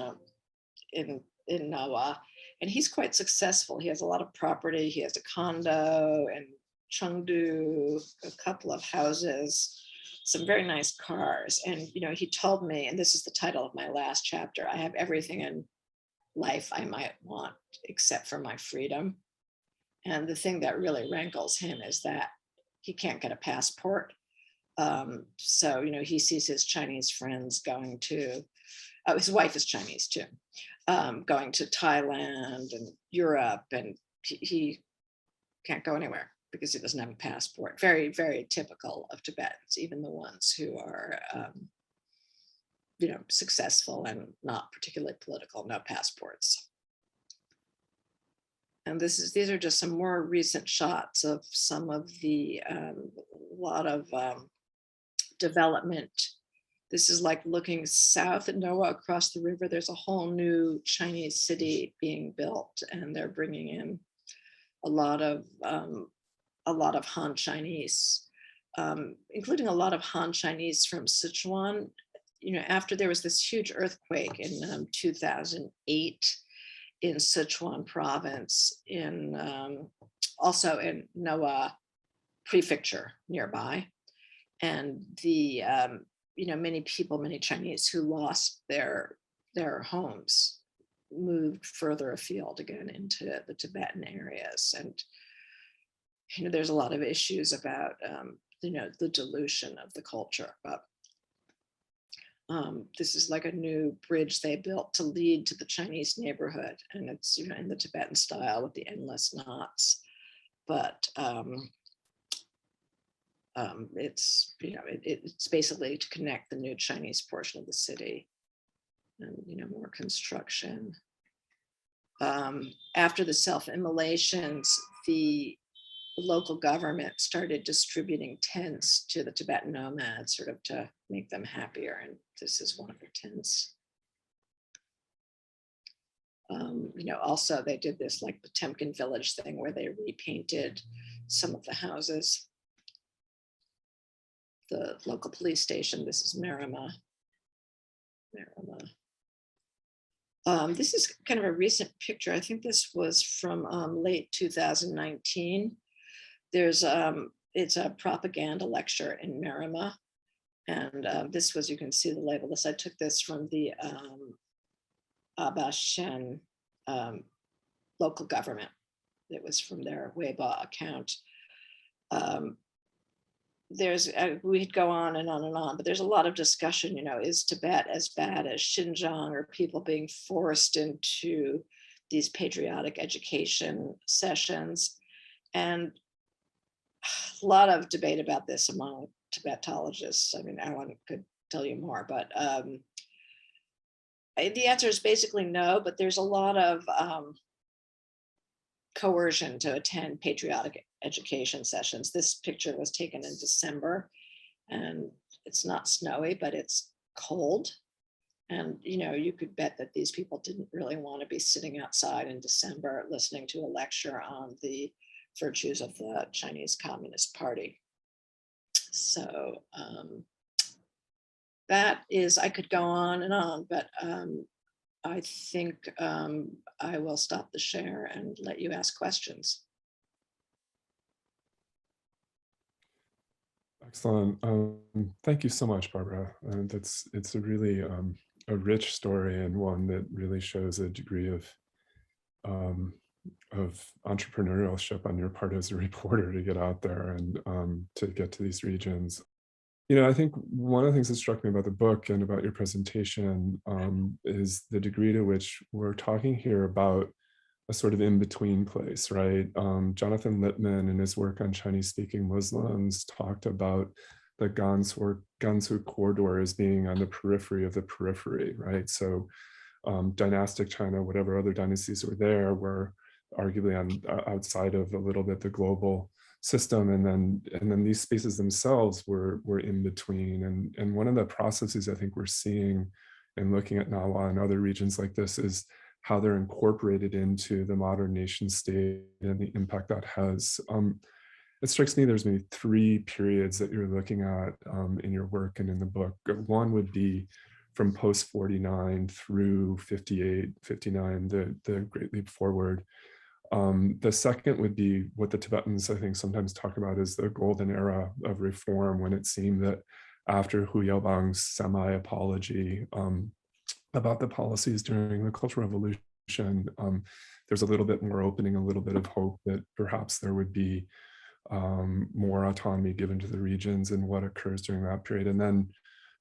Ngaba, and he's quite successful. He has a lot of property. He has a condo in Chengdu, a couple of houses, some very nice cars. And he told me, and this is the title of my last chapter, I have everything in life I might want except for my freedom. And the thing that really rankles him is that he can't get a passport. So he sees his Chinese friends going to, his wife is Chinese too, going to Thailand and Europe, and he can't go anywhere because he doesn't have a passport. Very, very typical of Tibetans, even the ones who are successful and not particularly political, no passports. And these are just some more recent shots of some of the lot of development. This is like looking south in Noah across the river. There's a whole new Chinese city being built, and they're bringing in a lot of Han Chinese, including a lot of Han Chinese from Sichuan. After there was this huge earthquake in 2008 in Sichuan province, also in Noa prefecture nearby, and the many Chinese who lost their homes moved further afield again into the Tibetan areas. And there's a lot of issues about the dilution of the culture. But this is like a new bridge they built to lead to the Chinese neighborhood, and it's in the Tibetan style with the endless knots. But it's basically to connect the new Chinese portion of the city, and more construction. After the self-immolations, the local government started distributing tents to the Tibetan nomads, sort of to make them happier. And this is one of their tents. Also they did this like the Temkin village thing where they repainted some of the houses. The local police station, this is Marama. This is kind of a recent picture. I think this was from late 2019. It's a propaganda lecture in Marama. And this was, you can see the label. I took this from the Abashen local government. It was from their Weibo account. We'd go on and on and on, but there's a lot of discussion, is Tibet as bad as Xinjiang, or people being forced into these patriotic education sessions? And a lot of debate about this among Tibetologists. I mean, Alan could tell you more, but the answer is basically no, but there's a lot of coercion to attend patriotic education sessions. This picture was taken in December, and it's not snowy, but it's cold. And you could bet that these people didn't really want to be sitting outside in December listening to a lecture on the virtues of the Chinese Communist Party. So that is, I could go on and on, but I think I will stop the share and let you ask questions. Excellent. Thank you so much, Barbara. It's a really a rich story, and one that really shows a degree of entrepreneurship on your part as a reporter to get out there and to get to these regions. You know, I think one of the things that struck me about the book and about your presentation is the degree to which we're talking here about a sort of in-between place, right? Jonathan Littman, in his work on Chinese-speaking Muslims, talked about the Gansu corridor as being on the periphery of the periphery, right? So dynastic China, whatever other dynasties were there, were arguably on outside of a little bit the global system, and then these spaces themselves were in between. And one of the processes I think we're seeing and looking at Ngaba and other regions like this is how they're incorporated into the modern nation state and the impact that has. It strikes me there's maybe three periods that you're looking at in your work and in the book. One would be from post 49 through 58, 59, the Great Leap Forward. The second would be what the Tibetans, I think, sometimes talk about as the golden era of reform, when it seemed that after Hu Yaobang's semi-apology about the policies during the Cultural Revolution, there's a little bit more opening, a little bit of hope that perhaps there would be more autonomy given to the regions and what occurs during that period. And then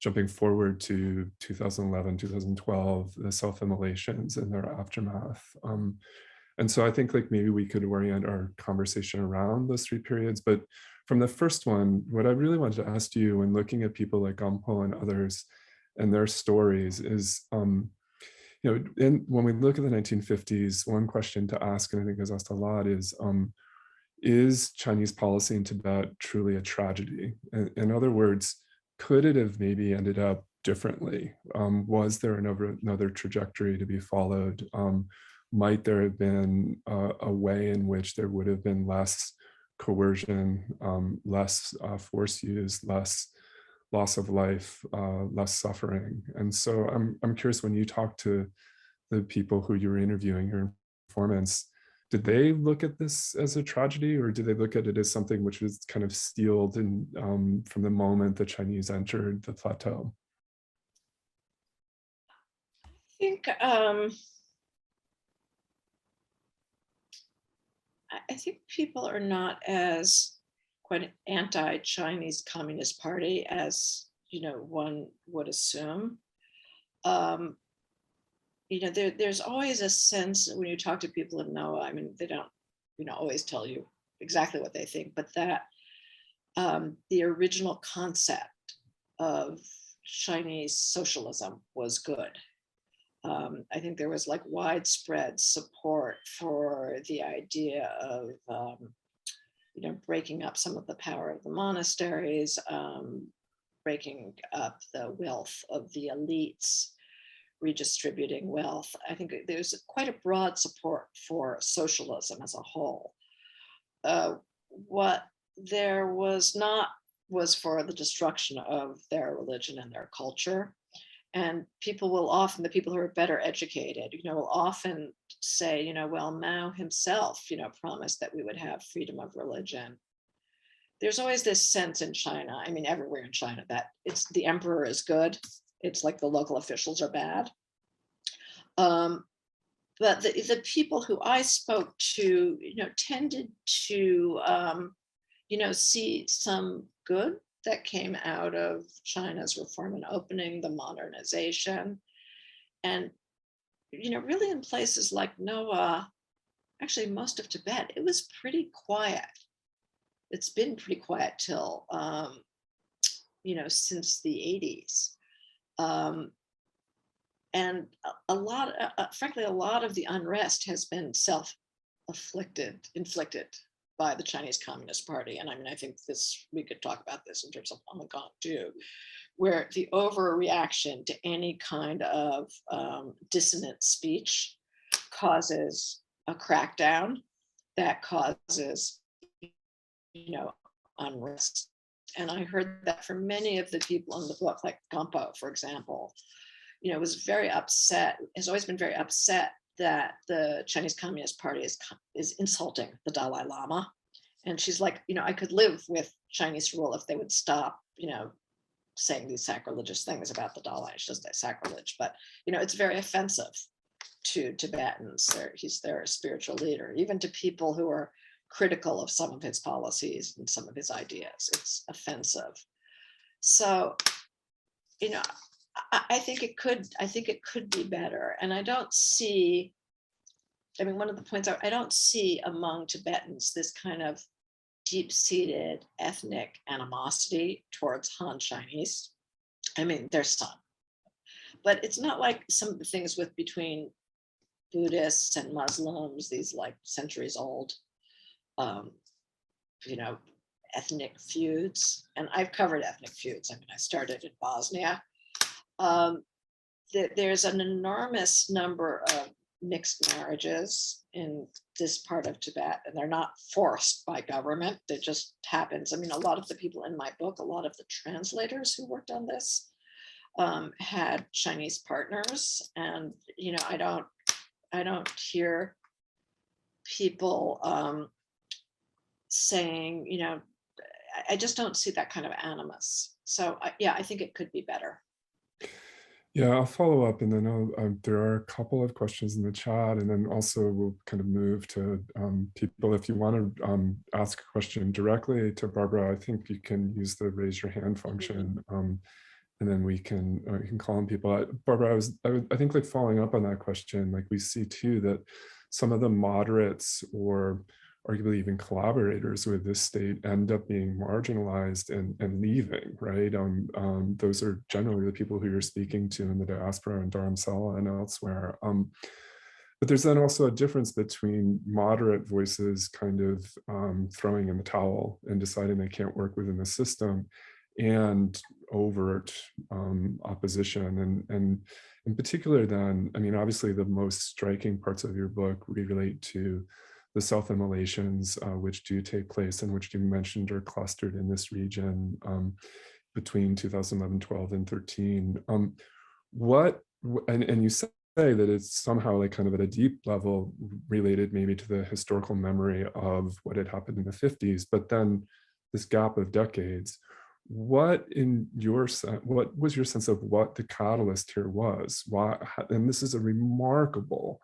jumping forward to 2011, 2012, the self-immolations and their aftermath. And so I think like maybe we could orient our conversation around those three periods. But from the first one, what I really wanted to ask you when looking at people like Gampo and others and their stories is, you know, when we look at the 1950s, one question to ask, and I think is asked a lot, is Chinese policy in Tibet truly a tragedy? In other words, could it have maybe ended up differently? Was there another trajectory to be followed? Might there have been a way in which there would have been less coercion, less force use, less loss of life, less suffering? And so I'm curious, when you talk to the people who you were interviewing, your informants, did they look at this as a tragedy, or did they look at it as something which was kind of steeled in, from the moment the Chinese entered the plateau? I think I think people are not as quite an anti-Chinese Communist Party as, you know, one would assume. You know, there's always a sense when you talk to people in Noah, I mean, they don't, you know, always tell you exactly what they think, but that the original concept of Chinese socialism was good. I think there was like widespread support for the idea of, you know, breaking up some of the power of the monasteries, breaking up the wealth of the elites, redistributing wealth. I think there's quite a broad support for socialism as a whole. What there was not was for the destruction of their religion and their culture. And people will often, the people who are better educated, you know, will often say, you know, well, Mao himself, you know, promised that we would have freedom of religion. There's always this sense in China, I mean, everywhere in China, that it's the emperor is good. It's like the local officials are bad. But the people who I spoke to, you know, tended to, you know, see some good that came out of China's reform and opening, the modernization. And, you know, really in places like Noah, actually most of Tibet, it was pretty quiet. It's been pretty quiet till, you know, since the 80s. And a lot, frankly, a lot of the unrest has been inflicted by the Chinese Communist Party. And I mean, I think we could talk about this in terms of Hong Kong too, where the overreaction to any kind of dissonant speech causes a crackdown that causes, you know, unrest. And I heard that from many of the people in the book, like Gampo, for example, you know, was very upset, has always been very upset that the Chinese Communist Party is insulting the Dalai Lama. And she's like, you know, I could live with Chinese rule if they would stop, you know, saying these sacrilegious things about the Dalai. It's just a sacrilege, but, you know, it's very offensive. to Tibetans. He's their spiritual leader, even to people who are critical of some of his policies and some of his ideas. It's offensive. So, you know, I think it could be better. And I don't see, I mean, one of the points I don't see among Tibetans this kind of deep-seated ethnic animosity towards Han Chinese. I mean, there's some, but it's not like some of the things between Buddhists and Muslims, these like centuries old, you know, ethnic feuds. And I've covered ethnic feuds. I mean, I started in Bosnia. There's an enormous number of mixed marriages in this part of Tibet, and they're not forced by government. It just happens. I mean, a lot of the people in my book, a lot of the translators who worked on this had Chinese partners. And, you know, I don't hear people saying, you know, I just don't see that kind of animus. So yeah, I think it could be better. Yeah, I'll follow up, and then there are a couple of questions in the chat, and then also we'll kind of move to people. If you want to ask a question directly to Barbara, I think you can use the raise your hand function, and then we can call on people. Barbara, I think like following up on that question, like we see too that some of the moderates or arguably even collaborators with this state end up being marginalized and leaving, right? Those are generally the people who you're speaking to in the diaspora in Dharamsala and elsewhere. But there's then also a difference between moderate voices kind of throwing in the towel and deciding they can't work within the system, and overt opposition. And in particular then, I mean, obviously the most striking parts of your book relate to the self-immolations, which do take place and which you mentioned are clustered in this region between 2011, 12, and 13. And you say that it's somehow like kind of at a deep level related maybe to the historical memory of what had happened in the 50s, but then this gap of decades. What was your sense of what the catalyst here was? Why? And this is a remarkable,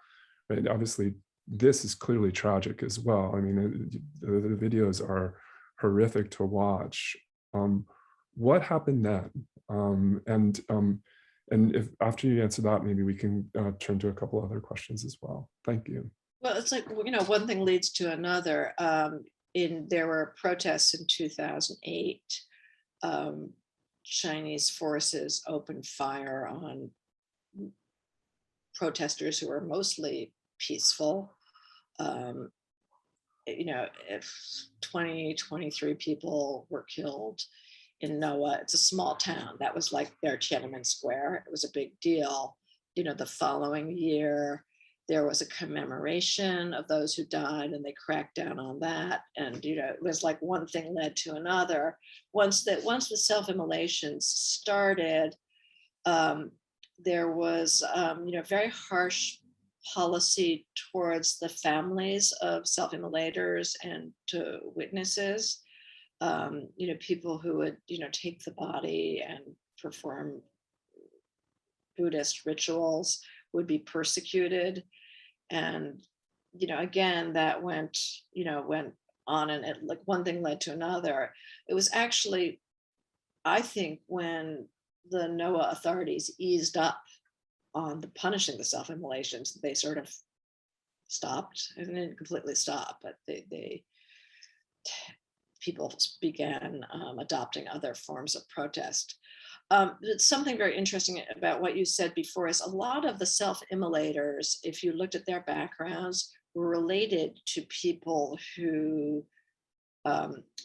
right? Obviously, this is clearly tragic as well. I mean, the videos are horrific to watch. What happened then? And if after you answer that, maybe we can turn to a couple other questions as well. Thank you. Well, it's like, you know, one thing leads to another. There were protests in 2008. Chinese forces opened fire on protesters who were mostly peaceful. You know, if 23 people were killed in Noah. It's a small town. That was like their Tiananmen Square. It was a big deal. You know, the following year, there was a commemoration of those who died, and they cracked down on that. And, you know, it was like one thing led to another. Once the self-immolations started, there was, you know, very harsh policy towards the families of self-immolators and to witnesses. You know, people who would, you know, take the body and perform Buddhist rituals would be persecuted. And, you know, again, that went on, and it, like, one thing led to another. It was actually, I think, when the Noah authorities eased up on the punishing the self-immolations, they sort of stopped. I didn't completely stop, but people began adopting other forms of protest. Something very interesting about what you said before is a lot of the self-immolators, if you looked at their backgrounds, were related to people who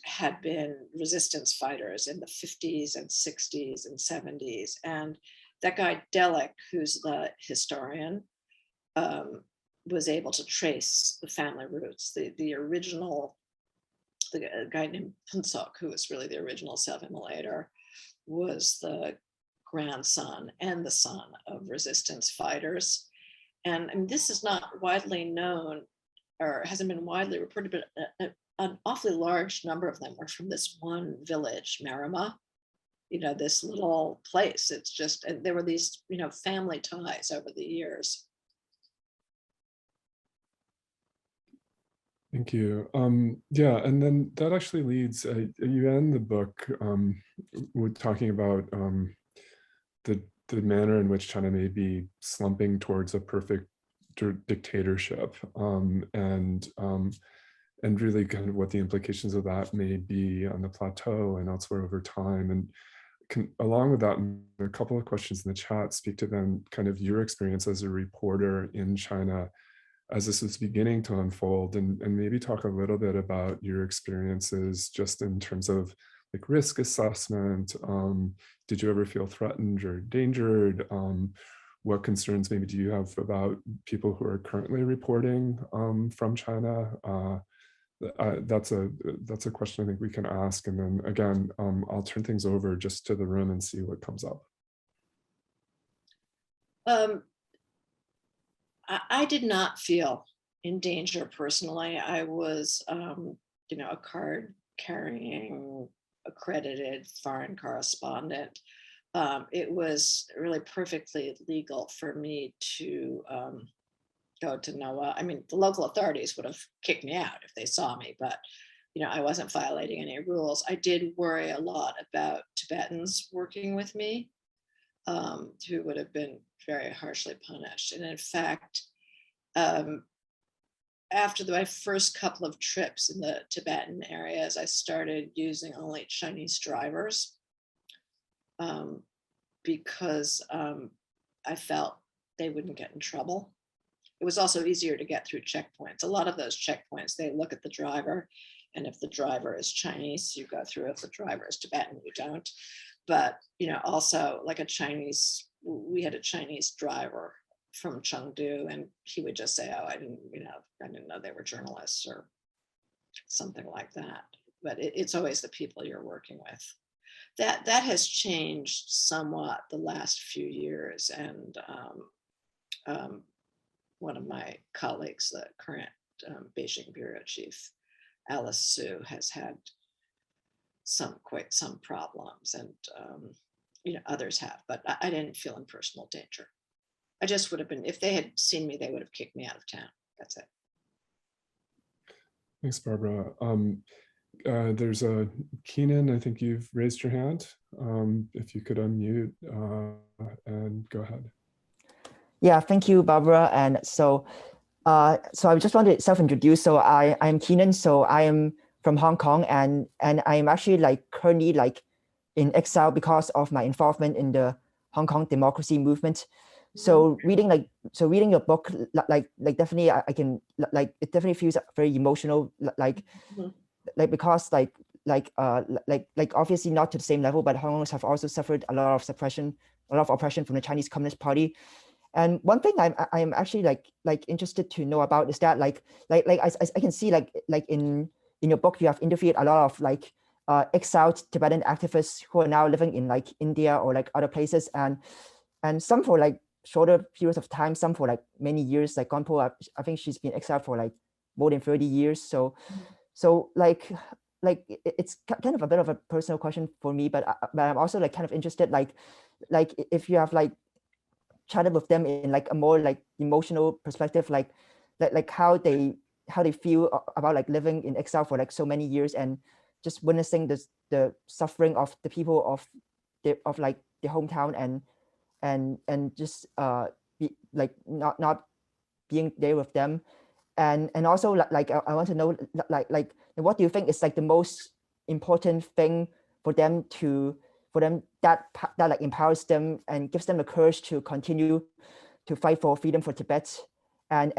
had been resistance fighters in the 50s and 60s and 70s. And that guy Demnick, who's the historian, was able to trace the family roots. The original, the guy named Punsok, who was really the original self-immolator, was the grandson and the son of resistance fighters. And I mean, this is not widely known, or hasn't been widely reported, but an awfully large number of them were from this one village, Marima, you know, this little place. It's just, and there were these, you know, family ties over the years. Thank you. Yeah, and then that actually leads, you end the book with talking about the manner in which China may be slumping towards a perfect dictatorship, and really kind of what the implications of that may be on the plateau and elsewhere over time. And along with that, a couple of questions in the chat speak to then kind of your experience as a reporter in China as this was beginning to unfold, and maybe talk a little bit about your experiences just in terms of like risk assessment. Did you ever feel threatened or endangered? What concerns maybe do you have about people who are currently reporting from China? That's a question I think we can ask, and then again, I'll turn things over just to the room and see what comes up. I did not feel in danger personally. I was, a card-carrying, accredited foreign correspondent. It was really perfectly legal for me to go to Ngaba. I mean, the local authorities would have kicked me out if they saw me, but I wasn't violating any rules. I did worry a lot about Tibetans working with me, who would have been very harshly punished. And in fact, after my first couple of trips in the Tibetan areas, I started using only Chinese drivers because I felt they wouldn't get in trouble. It was also easier to get through checkpoints. A lot of those checkpoints, they look at the driver, and if the driver is Chinese, you go through. If the driver is Tibetan, you don't. But also like we had a Chinese driver from Chengdu, and he would just say, "Oh, I didn't know they were journalists," or something like that. But it's always the people you're working with. That has changed somewhat the last few years, and one of my colleagues, the current Beijing bureau chief, Alice Su, has had quite some problems, and others have, but I didn't feel in personal danger. I just would have been, if they had seen me, they would have kicked me out of town. That's it. Thanks, Barbara. There's a Keenan, I think you've raised your hand. If you could unmute and go ahead. Yeah, thank you, Barbara. And so I just wanted to self-introduce. So I'm Keenan. So I am from Hong Kong, and I'm actually currently in exile because of my involvement in the Hong Kong democracy movement. So reading your book, definitely I can it definitely feels very emotional, because obviously not to the same level, but Hong Kongers have also suffered a lot of suppression, a lot of oppression from the Chinese Communist Party. And one thing I'm actually interested to know about is that I can see in your book you have interviewed a lot of exiled Tibetan activists who are now living in India or other places, and some for shorter periods of time, some for many years. Like Gonpo, I think she's been exiled for more than 30 years. So it's kind of a bit of a personal question for me, but I'm also kind of interested if you have chatted with them in a more emotional perspective, how they feel about living in exile for so many years and just witnessing the suffering of the people of their hometown, and just be not being there with them, and also I want to know what do you think is the most important thing for them that empowers them and gives them the courage to continue to fight for freedom for Tibet, and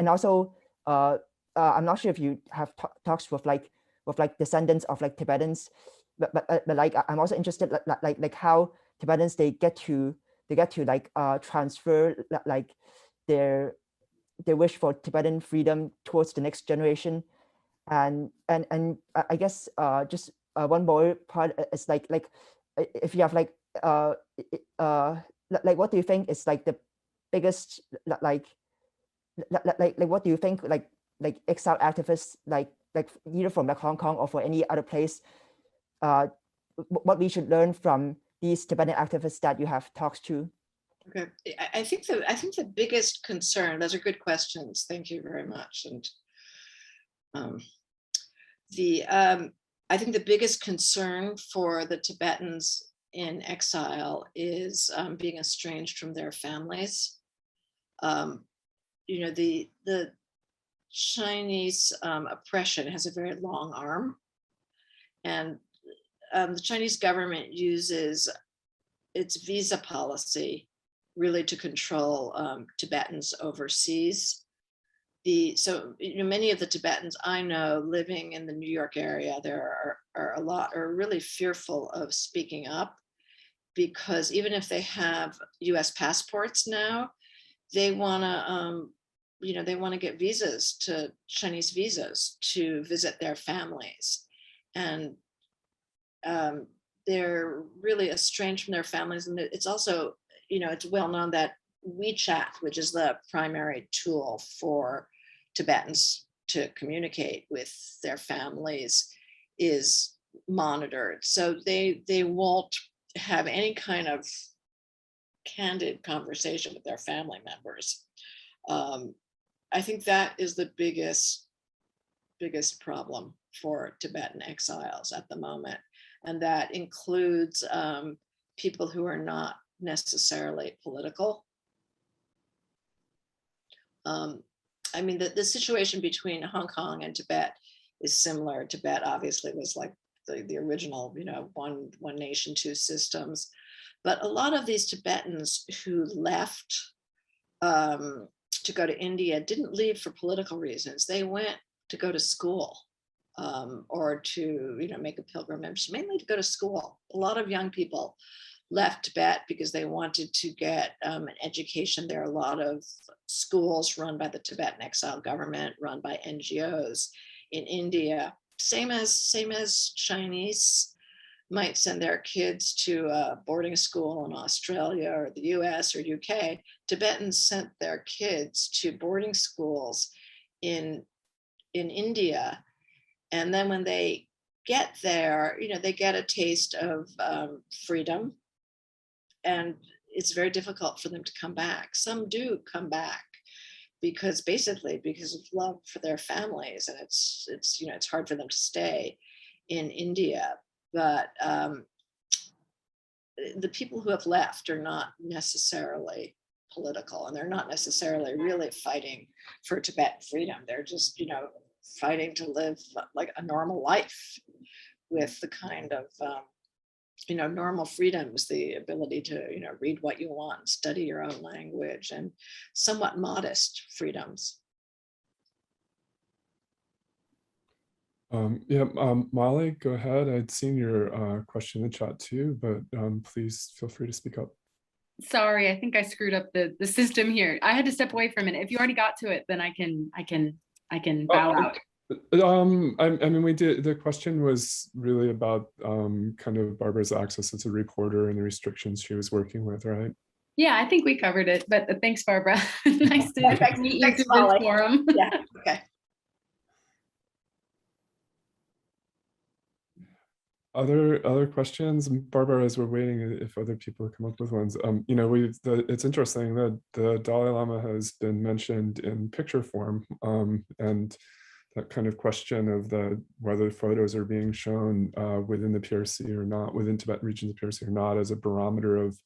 also I'm not sure if you have talks with descendants of descendants, but I'm also interested how Tibetans they get to transfer their wish for Tibetan freedom towards the next generation, and I guess just one more part is if you have what do you think is the biggest what do you think exile activists either from Hong Kong or for any other place, what we should learn from these Tibetan activists that you have talked to? Okay, I think the biggest concern, those are good questions. Thank you very much. And I think the biggest concern for the Tibetans in exile is being estranged from their families. The Chinese oppression has a very long arm, and the Chinese government uses its visa policy really to control Tibetans overseas. So many of the Tibetans I know living in the New York area, there are a lot are really fearful of speaking up, because even if they have US passports now, they want to get visas, to Chinese visas, to visit their families. And they're really estranged from their families. And it's also, it's well known that WeChat, which is the primary tool for Tibetans to communicate with their families, is monitored. So they won't have any kind of candid conversation with their family members. I think that is the biggest problem for Tibetan exiles at the moment. And that includes people who are not necessarily political. The situation between Hong Kong and Tibet is similar. Tibet obviously was like the original, one nation, two systems. But a lot of these Tibetans who left to go to India didn't leave for political reasons. They went to go to school or to make a pilgrimage, mainly to go to school. A lot of young people left Tibet because they wanted to get an education. There are a lot of schools run by the Tibetan exile government, run by NGOs in India. Same as Chinese might send their kids to a boarding school in Australia or the US or UK. Tibetans sent their kids to boarding schools in India. And then when they get there, they get a taste of freedom. And it's very difficult for them to come back. Some do come back because of love for their families, and it's hard for them to stay in India. But the people who have left are not necessarily political, and they're not necessarily really fighting for Tibetan freedom. They're just fighting to live like a normal life with the kind of normal freedoms, the ability to, read what you want, study your own language, and somewhat modest freedoms. Molly, go ahead. I'd seen your question in the chat too, but please feel free to speak up. Sorry, I think I screwed up the system here. I had to step away for a minute. If you already got to it, then I can bow out. We did. The question was really about kind of Barbara's access as a reporter and the restrictions she was working with, right? Yeah, I think we covered it, but thanks, Barbara. Nice to meet you through this forum. Yeah, okay. Other questions, Barbara, as we're waiting, if other people come up with ones. It's interesting that the Dalai Lama has been mentioned in picture form, and that kind of question of whether photos are being shown within the PRC or not, within Tibetan regions of PRC or not, as a barometer of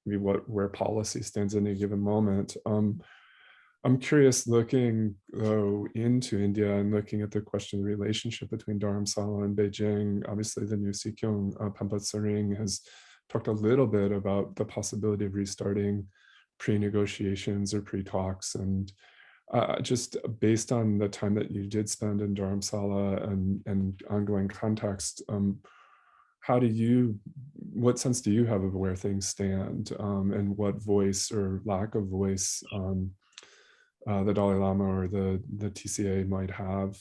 maybe where policy stands in a given moment. I'm curious, looking though into India and looking at the question of the relationship between Dharamsala and Beijing. Obviously, the new Sikyong Pampa Tsering has talked a little bit about the possibility of restarting pre-negotiations or pre-talks, and just based on the time that you did spend in Dharamsala and ongoing context, what sense do you have of where things stand, and what voice or lack of voice the Dalai Lama or the TCA might have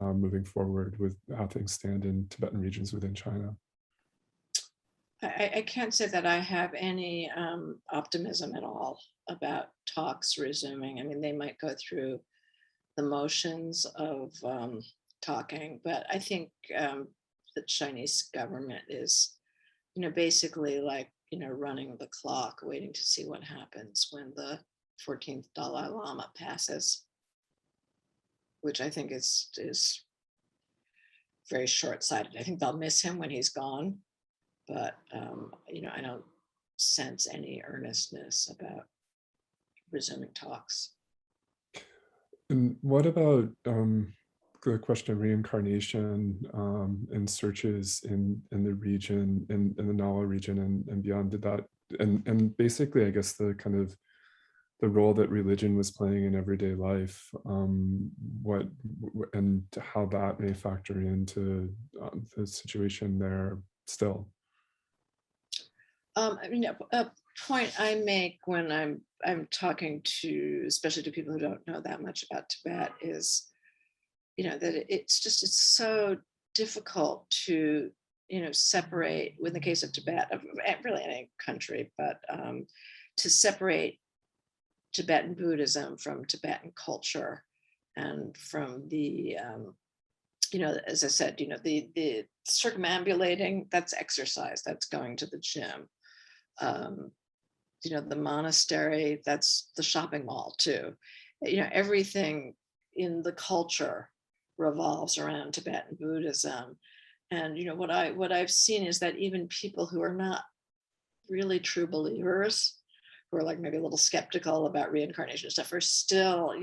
moving forward with how things stand in Tibetan regions within China? I can't say that I have any optimism at all about talks resuming. They might go through the motions of talking, but I think the Chinese government is, basically like, running the clock, waiting to see what happens when the 14th Dalai Lama passes. which I think is very short-sighted. I think they'll miss him when he's gone, but I don't sense any earnestness about resuming talks. And what about the question of reincarnation and searches in the region, in the Nala region and beyond? Did that, and basically, I guess the kind of the role that religion was playing in everyday life, what and how that may factor into the situation there still. A point I make when I'm talking to, especially to people who don't know that much about Tibet, is, that it's so difficult to, separate, in the case of Tibet, of really any country, but to separate Tibetan Buddhism from Tibetan culture and from the, as I said, the circumambulating, that's exercise, that's going to the gym. The monastery, that's the shopping mall too. Everything in the culture revolves around Tibetan Buddhism. And what I've seen is that even people who are not really true believers, who are like maybe a little skeptical about reincarnation and stuff, are still,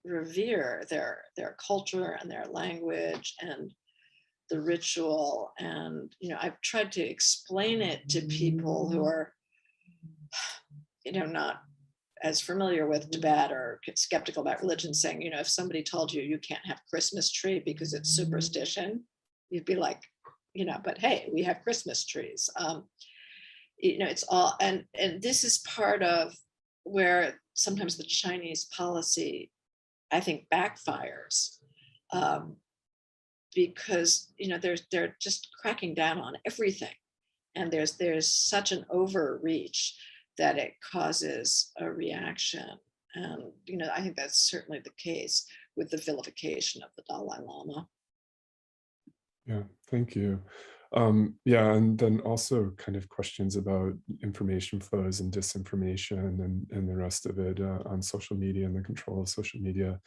revere their culture and their language and the ritual. And I've tried to explain it to people who are not as familiar with Tibet or skeptical about religion, saying, if somebody told you you can't have Christmas tree because it's superstition, you'd be like, but hey, we have Christmas trees. It's all, and this is part of where sometimes the Chinese policy, I think, backfires, because they're just cracking down on everything, and there's such an overreach that it causes a reaction. And I think that's certainly the case with the vilification of the Dalai Lama. Yeah, thank you. Yeah, and then also kind of questions about information flows and disinformation and the rest of it on social media and the control of social media.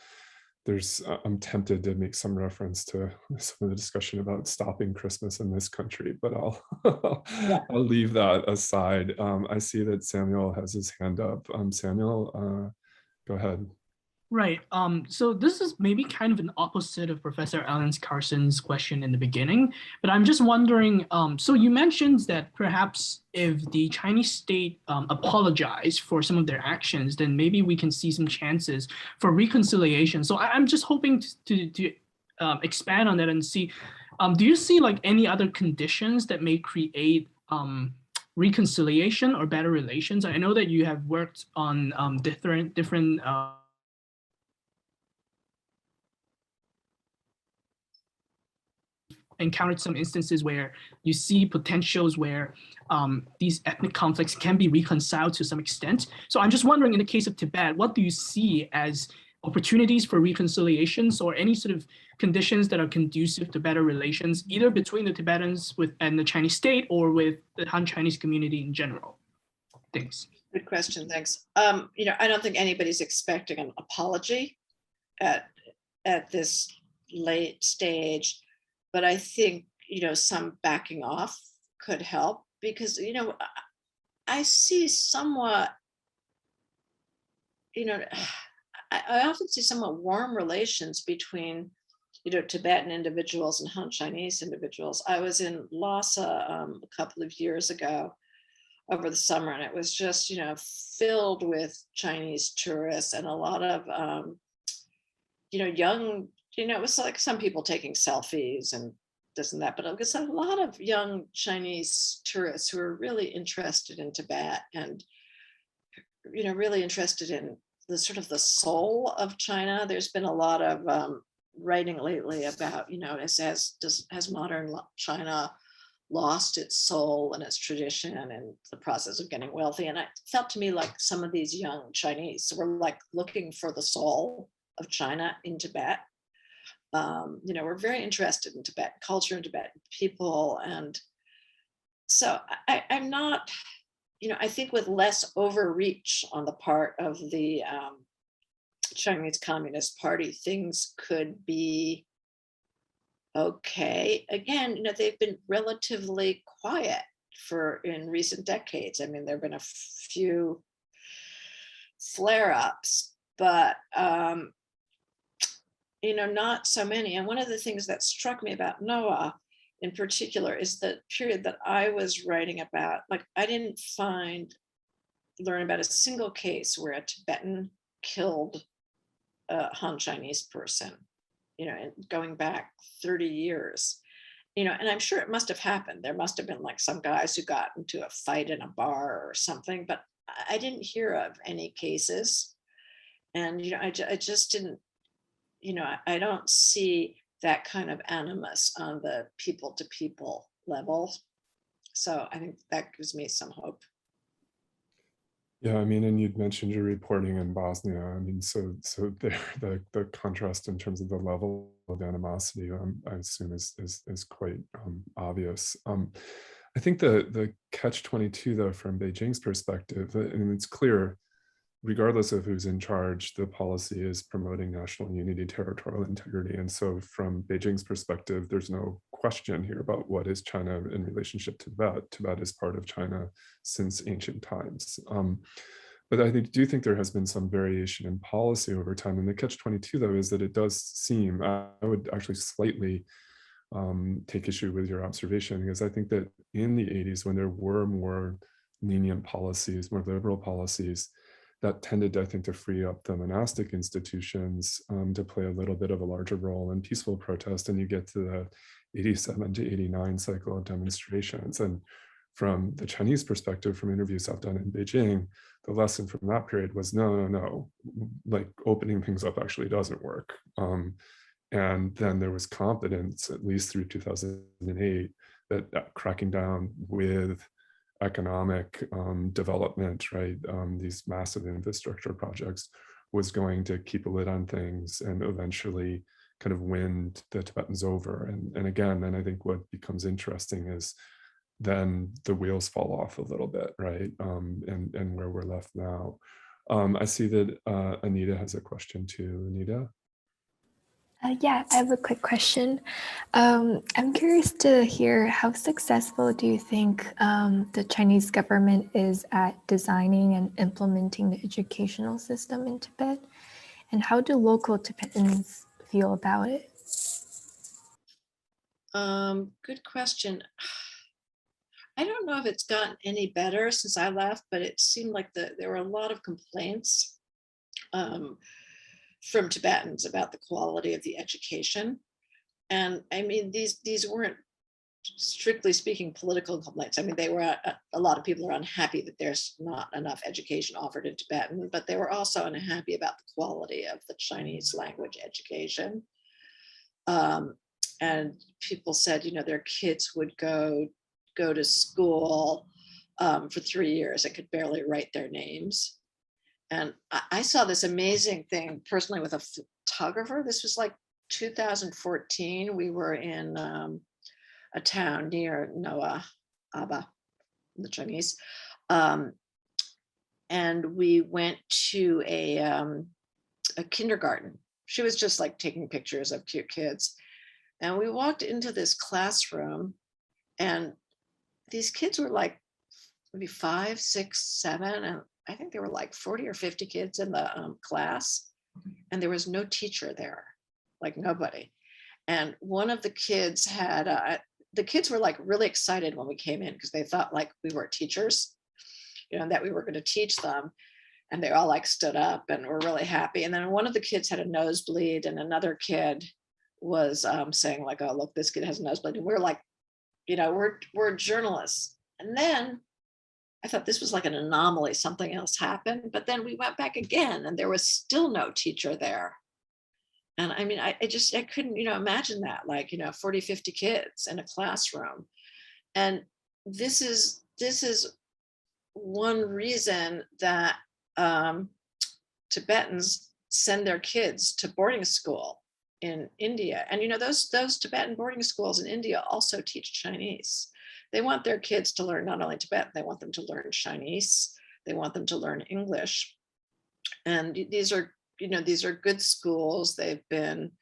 I'm tempted to make some reference to some of the discussion about stopping Christmas in this country, but I'll leave that aside. I see that Samuel has his hand up. Samuel, go ahead. Right. So this is maybe kind of an opposite of Professor Alan Carson's question in the beginning, but I'm just wondering, so you mentioned that perhaps if the Chinese state apologized for some of their actions, then maybe we can see some chances for reconciliation. So I'm just hoping to expand on that and see, do you see like any other conditions that may create reconciliation or better relations? I know that you have worked on different encountered some instances where you see potentials where these ethnic conflicts can be reconciled to some extent. So I'm just wondering, in the case of Tibet, what do you see as opportunities for reconciliations or any sort of conditions that are conducive to better relations, either between the Tibetans and the Chinese state or with the Han Chinese community in general? Thanks. Good question, thanks. I don't think anybody's expecting an apology at this late stage. But I think, some backing off could help, because, I see somewhat, I often see somewhat warm relations between, Tibetan individuals and Han Chinese individuals. I was in Lhasa a couple of years ago over the summer, and it was just, filled with Chinese tourists and a lot of, young, it was like some people taking selfies and this and that, but it was a lot of young Chinese tourists who are really interested in Tibet and, really interested in the sort of the soul of China. There's been a lot of writing lately about, has modern China lost its soul and its tradition and the process of getting wealthy? And it felt to me like some of these young Chinese were like looking for the soul of China in Tibet. We're very interested in Tibetan culture and Tibetan people. And so I'm not, I think with less overreach on the part of the Chinese Communist Party, things could be okay. Again, you know, they've been relatively quiet in recent decades. I mean, there have been a few flare-ups, but you know, not so many. And one of the things that struck me about Noah in particular is the period that I was writing about. Like, I didn't learn about a single case where a Tibetan killed a Han Chinese person, you know, and going back 30 years, you know, and I'm sure it must have happened. There must have been like some guys who got into a fight in a bar or something, but I didn't hear of any cases. And, you know, I just didn't, you know, I don't see that kind of animus on the people to people level. So I think that gives me some hope. Yeah, I mean, and you'd mentioned your reporting in Bosnia. I mean, so there, the contrast in terms of the level of animosity, I assume is quite obvious. I think the catch-22 though, from Beijing's perspective, and it's clear, regardless of who's in charge, the policy is promoting national unity, territorial integrity. And so from Beijing's perspective, there's no question here about what is China in relationship to Tibet. Tibet is part of China since ancient times. But I do think there has been some variation in policy over time. And the catch-22 though is that it does seem, I would actually slightly take issue with your observation, because I think that in the 80s, when there were more lenient policies, more liberal policies, that tended, I think, to free up the monastic institutions to play a little bit of a larger role in peaceful protest. And you get to the 87 to 89 cycle of demonstrations. And from the Chinese perspective, from interviews I've done in Beijing, the lesson from that period was no, like opening things up actually doesn't work. And then there was confidence, at least through 2008, that cracking down with economic development, right? These massive infrastructure projects was going to keep a lid on things and eventually kind of win the Tibetans over. And again, then I think what becomes interesting is then the wheels fall off a little bit, right? And where we're left now. I see that Anita has a question too. Anita? Yeah, I have a quick question. I'm curious to hear, how successful do you think the Chinese government is at designing and implementing the educational system in Tibet? And how do local Tibetans feel about it? Good question. I don't know if it's gotten any better since I left, but it seemed like there were a lot of complaints from Tibetans about the quality of the education. And I mean, these weren't, strictly speaking, political complaints. I mean, they were, a lot of people are unhappy that there's not enough education offered in Tibetan, but they were also unhappy about the quality of the Chinese language education. And people said, you know, their kids would go to school for 3 years and could barely write their names. And I saw this amazing thing personally with a photographer. This was like 2014. We were in a town near Ngaba, the Chinese. And we went to a kindergarten. She was just like taking pictures of cute kids. And we walked into this classroom, and these kids were like maybe 5, 6, 7, and I think there were like 40 or 50 kids in the class, and there was no teacher there, like nobody. And one of the kids had, the kids were like really excited when we came in because they thought like we were teachers, you know, that we were going to teach them. And they all like stood up and were really happy. And then one of the kids had a nosebleed, and another kid was saying like, oh, look, this kid has a nosebleed. And we're like, you know, we're journalists. And then I thought this was like an anomaly, something else happened. But then we went back again and there was still no teacher there. And I mean, I couldn't, you know, imagine that, like, you know, 40, 50 kids in a classroom. And this is one reason that Tibetans send their kids to boarding school in India. And, you know, those Tibetan boarding schools in India also teach Chinese. They want their kids to learn not only Tibetan, they want them to learn Chinese. They want them to learn English. And these are these are good schools. They've been,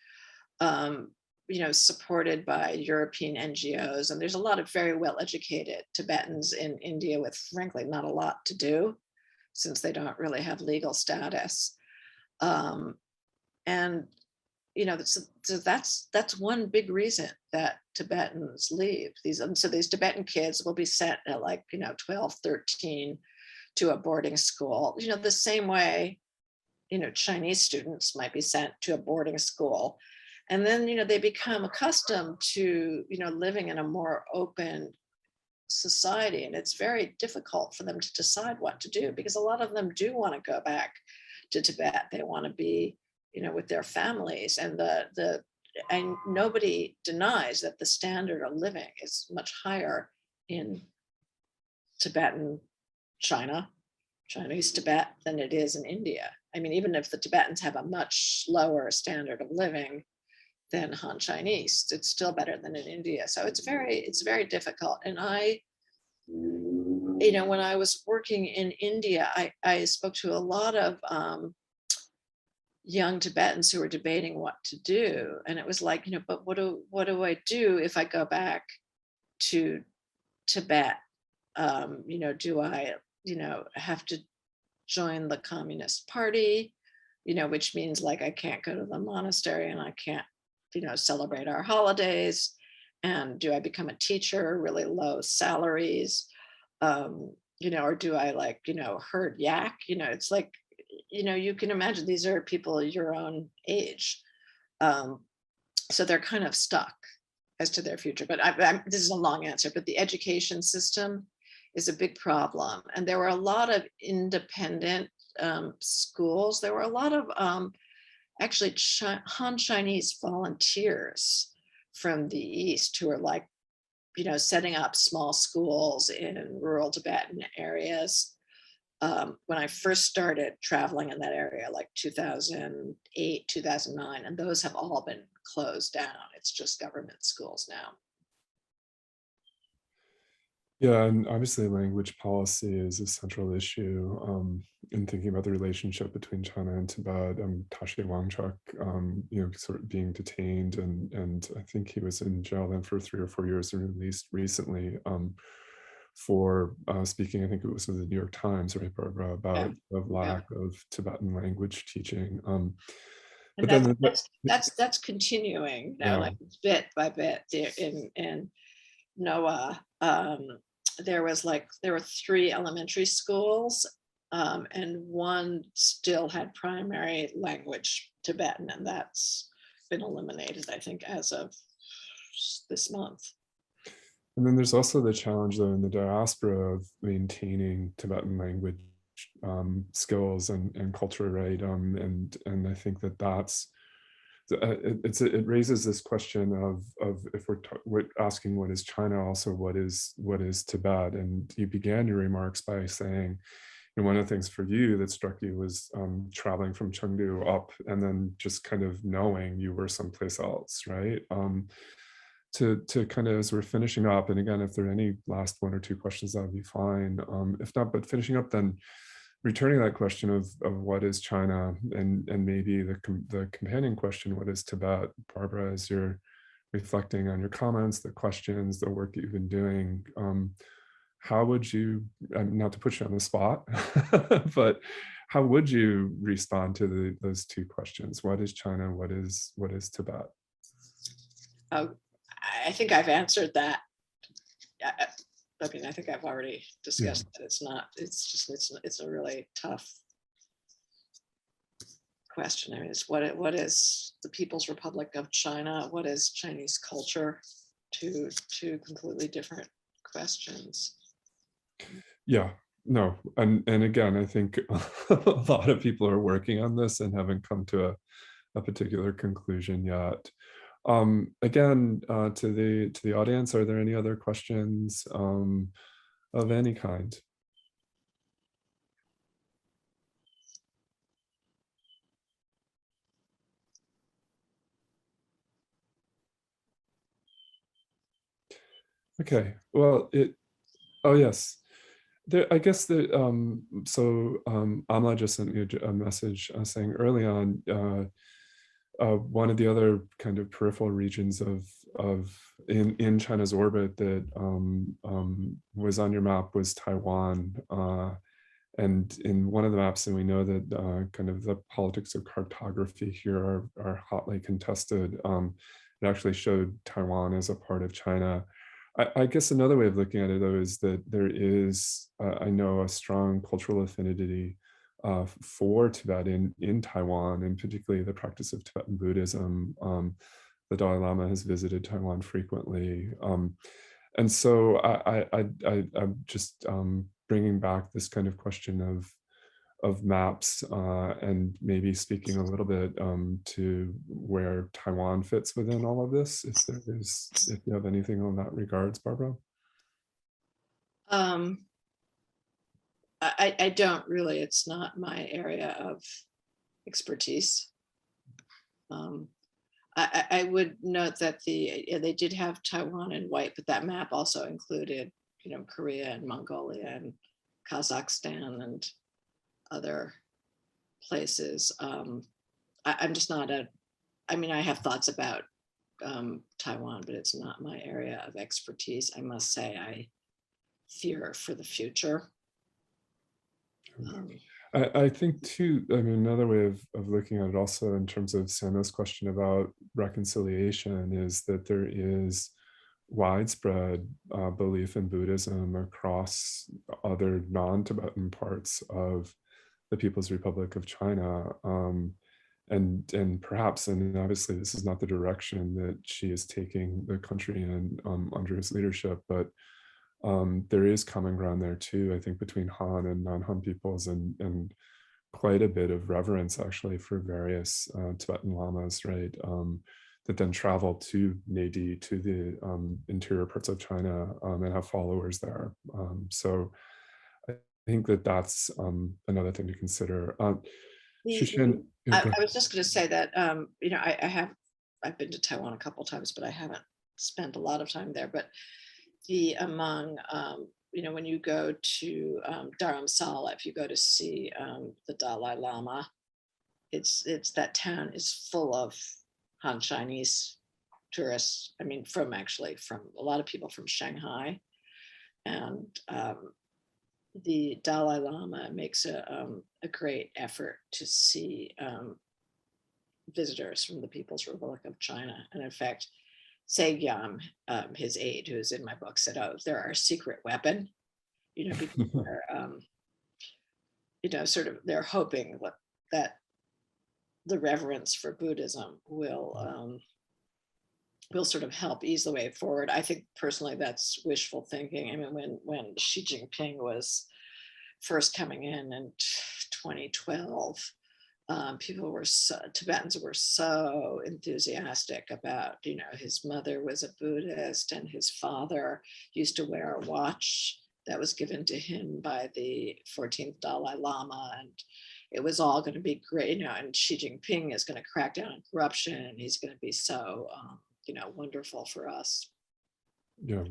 supported by European NGOs. And there's a lot of very well-educated Tibetans in India with, frankly, not a lot to do, since they don't really have legal status. And so that's one big reason that Tibetans leave. So these Tibetan kids will be sent at 12, 13 to a boarding school, the same way, Chinese students might be sent to a boarding school. And then, they become accustomed to, living in a more open society. And it's very difficult for them to decide what to do, because a lot of them do want to go back to Tibet. They want to be, with their families, and and nobody denies that the standard of living is much higher in Tibetan China, Chinese Tibet, than it is in India. I mean, even if the Tibetans have a much lower standard of living than Han Chinese, it's still better than in India. So it's very difficult. And when I was working in India, I spoke to a lot of young Tibetans who were debating what to do. And it was like, but what do I do if I go back to Tibet? Do I, have to join the Communist Party, which means like I can't go to the monastery and I can't, celebrate our holidays? And do I become a teacher, really low salaries? Or do I herd yak? It's like, you can imagine these are people your own age. So they're kind of stuck as to their future. But this is a long answer, but the education system is a big problem. And there were a lot of independent schools. There were a lot of actually Han Chinese volunteers from the East who are setting up small schools in rural Tibetan areas. When I first started traveling in that area, 2008, 2009, and those have all been closed down. It's just government schools now. Yeah, and obviously language policy is a central issue in thinking about the relationship between China and Tibet. Tashi Wangchuk, sort of being detained, and I think he was in jail then for 3 or 4 years and released recently for speaking, I think it was in the New York Times, right, Barbara, about the lack of Tibetan language teaching. But that's continuing now, bit by bit. In Noah, there were 3 elementary schools, and one still had primary language Tibetan, and that's been eliminated, I think, as of this month. And then there's also the challenge, though, in the diaspora of maintaining Tibetan language skills and culture, right? And I think that's it raises this question of if we're asking what is China, also what is Tibet. And you began your remarks by saying, one of the things for you that struck you was traveling from Chengdu up and then just kind of knowing you were someplace else, right? To kind of, as we're finishing up, and again, if there are any last 1 or 2 questions, that would be fine. If not, but finishing up, then returning that question of what is China, and maybe the companion question, what is Tibet? Barbara, as you're reflecting on your comments, the questions, the work that you've been doing, how would you, not to put you on the spot, but how would you respond to those 2 questions? What is China? What is Tibet? I think I've answered that. I mean, I think I've already discussed that. It's a really tough question. I mean, it's what is the People's Republic of China? What is Chinese culture? Two completely different questions. Yeah, no, and again, I think a lot of people are working on this and haven't come to a particular conclusion yet. Again, to the audience, are there any other questions of any kind? Okay, well, oh yes. I guess that Amla just sent me a message saying early on, one of the other kind of peripheral regions in China's orbit that was on your map was Taiwan. And in one of the maps, and we know that kind of the politics of cartography here are hotly contested. It actually showed Taiwan as a part of China. I guess another way of looking at it, though, is that there is, I know, a strong cultural affinity for Tibet in Taiwan, and particularly the practice of Tibetan Buddhism. The Dalai Lama has visited Taiwan frequently. And so I'm just bringing back this kind of question of maps and maybe speaking a little bit to where Taiwan fits within all of this, if you have anything on that regards, Barbara. I don't really, it's not my area of expertise. I would note that they did have Taiwan in white, but that map also included, Korea and Mongolia and Kazakhstan and other places. I'm just not I have thoughts about Taiwan, but it's not my area of expertise. I must say, I fear for the future. I think too, another way of looking at it also in terms of Samuel's question about reconciliation is that there is widespread belief in Buddhism across other non-Tibetan parts of the People's Republic of China. And perhaps, and obviously this is not the direction that Xi is taking the country in under his leadership, but there is common ground there too, I think, between Han and non-Han peoples, and quite a bit of reverence actually for various Tibetan lamas, right? That then travel to Nadi, to the interior parts of China, and have followers there. So I think that that's another thing to consider. Shushin, I was just going to say that, I've been to Taiwan a couple of times, but I haven't spent a lot of time there. But when you go to Dharamsala, if you go to see the Dalai Lama, it's that town is full of Han Chinese tourists. From a lot of people from Shanghai, and the Dalai Lama makes a great effort to see visitors from the People's Republic of China. And in fact, Segyam, his aide, who's in my book, said, "Oh, they're our secret weapon," because they're, they're hoping that the reverence for Buddhism will sort of help ease the way forward. I think personally that's wishful thinking. When Xi Jinping was first coming in 2012, Tibetans were so enthusiastic about, his mother was a Buddhist and his father used to wear a watch that was given to him by the 14th Dalai Lama, and it was all going to be great, and Xi Jinping is going to crack down on corruption, and he's going to be so, wonderful for us. Yeah.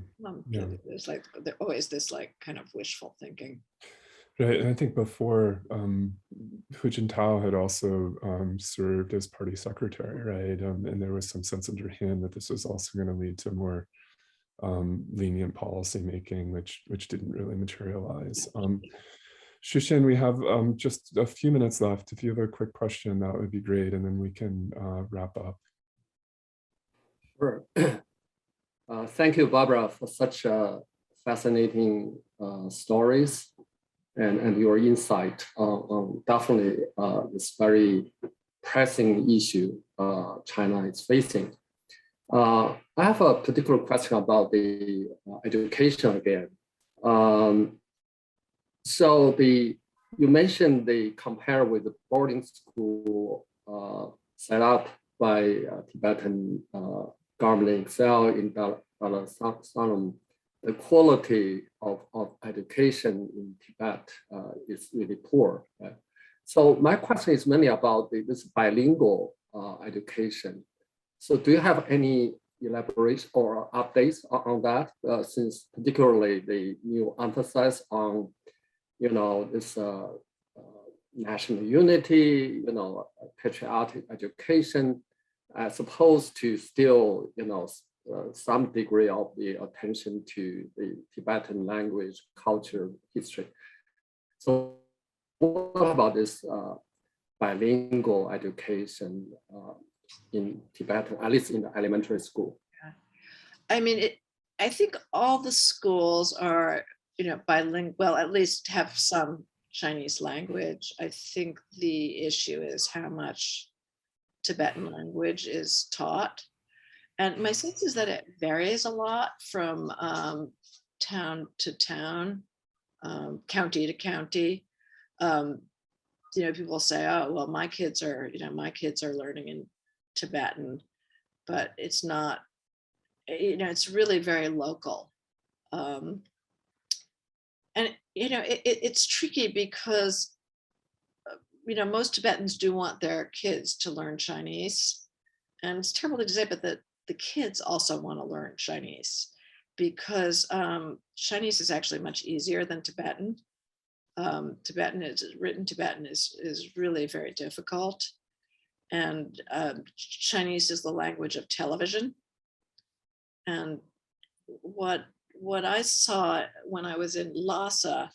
There's always this kind of wishful thinking. Right, and I think before Hu Jintao had also served as party secretary, right? And there was some sense under him that this was also going to lead to more lenient policy making, which didn't really materialize. Shushin, we have just a few minutes left. If you have a quick question, that would be great, and then we can wrap up. Sure. Thank you, Barbara, for such fascinating stories and your insight on definitely this very pressing issue China is facing. I have a particular question about the education again. So you mentioned they compare with the boarding school set up by Tibetan government itself in Dharamsala. The quality of education in Tibet is really poor. Right? So my question is mainly about this bilingual education. So do you have any elaboration or updates on that, since particularly the new emphasis on this national unity, patriotic education, as opposed to still, some degree of the attention to the Tibetan language, culture, history. So what about this bilingual education in Tibetan, at least in the elementary school? I mean, I think all the schools are, bilingual, well, at least have some Chinese language. I think the issue is how much Tibetan language is taught. And my sense is that it varies a lot from town to town, county to county. People say, oh, well, my kids are learning in Tibetan, but it's not, it's really very local. And, it's tricky because, most Tibetans do want their kids to learn Chinese. And it's terrible to say, but the kids also want to learn Chinese because Chinese is actually much easier than Tibetan. Written Tibetan is really very difficult. And Chinese is the language of television. And what I saw when I was in Lhasa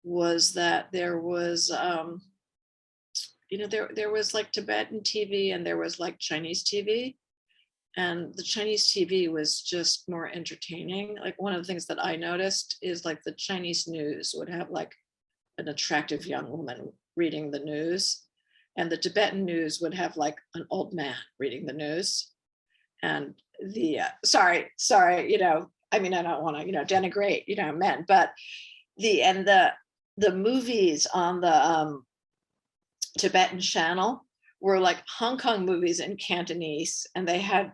was that there was, there was like Tibetan TV and there was like Chinese TV. And the Chinese TV was just more entertaining. Like one of the things that I noticed is like the Chinese news would have like an attractive young woman reading the news. And the Tibetan news would have like an old man reading the news. And the, sorry, I mean, I don't want to, denigrate, men, but the movies on the Tibetan channel were like Hong Kong movies in Cantonese, and they had,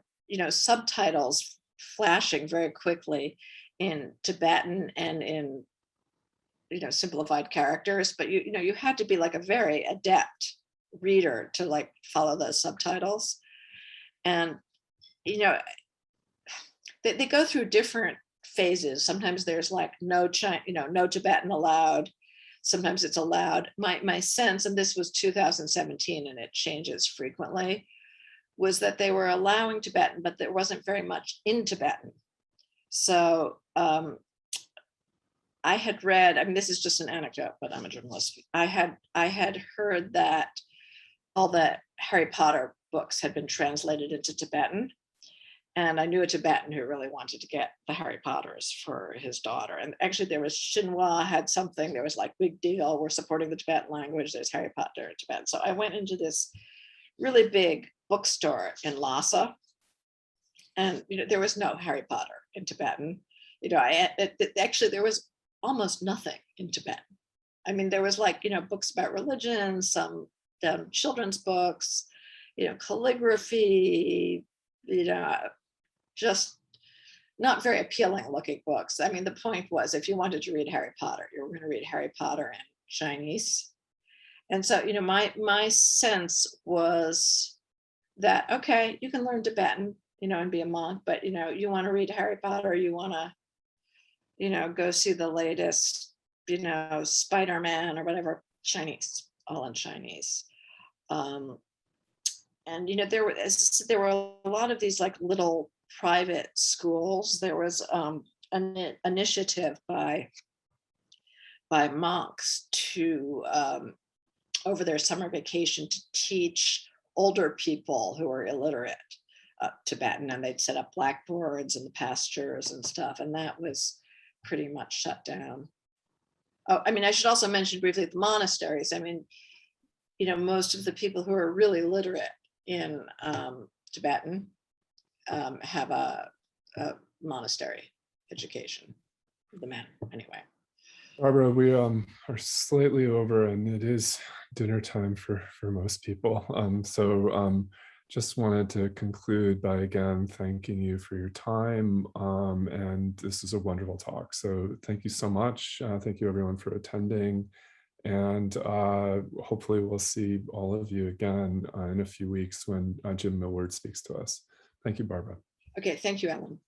subtitles flashing very quickly in Tibetan and in, simplified characters, but you had to be like a very adept reader to like follow those subtitles. And, they go through different phases. Sometimes there's like no Tibetan allowed. Sometimes it's allowed. My sense, and this was 2017 and it changes frequently, was that they were allowing Tibetan, but there wasn't very much in Tibetan. So I had read, I mean, this is just an anecdote, but I'm a journalist. I had heard that all the Harry Potter books had been translated into Tibetan. And I knew a Tibetan who really wanted to get the Harry Potters for his daughter. And actually there was Xinhua had something, there was like, big deal, we're supporting the Tibetan language, there's Harry Potter in Tibetan. So I went into this really big bookstore in Lhasa, and there was no Harry Potter in Tibetan. Actually there was almost nothing in Tibetan. I mean, there was like, books about religion, some children's books, calligraphy, just not very appealing looking books. I mean, the point was, if you wanted to read Harry Potter, you were going to read Harry Potter in Chinese. And so, my sense was that, okay, you can learn Tibetan, and be a monk, but, you want to read Harry Potter, you want to, go see the latest, Spider-Man or whatever, Chinese, all in Chinese. And, there were a lot of these like little private schools. There was an initiative by monks to, over their summer vacation, to teach older people who are illiterate Tibetan, and they'd set up blackboards in the pastures and stuff, and that was pretty much shut down. Oh, I mean, I should also mention briefly the monasteries. I mean, most of the people who are really literate in Tibetan have a monastery education, the men anyway. Barbara, we are slightly over, and it is dinner time for most people. So just wanted to conclude by again thanking you for your time, and this is a wonderful talk. So thank you so much. Thank you everyone for attending, and hopefully we'll see all of you again in a few weeks when Jim Millward speaks to us. Thank you, Barbara. Okay, thank you, Ellen.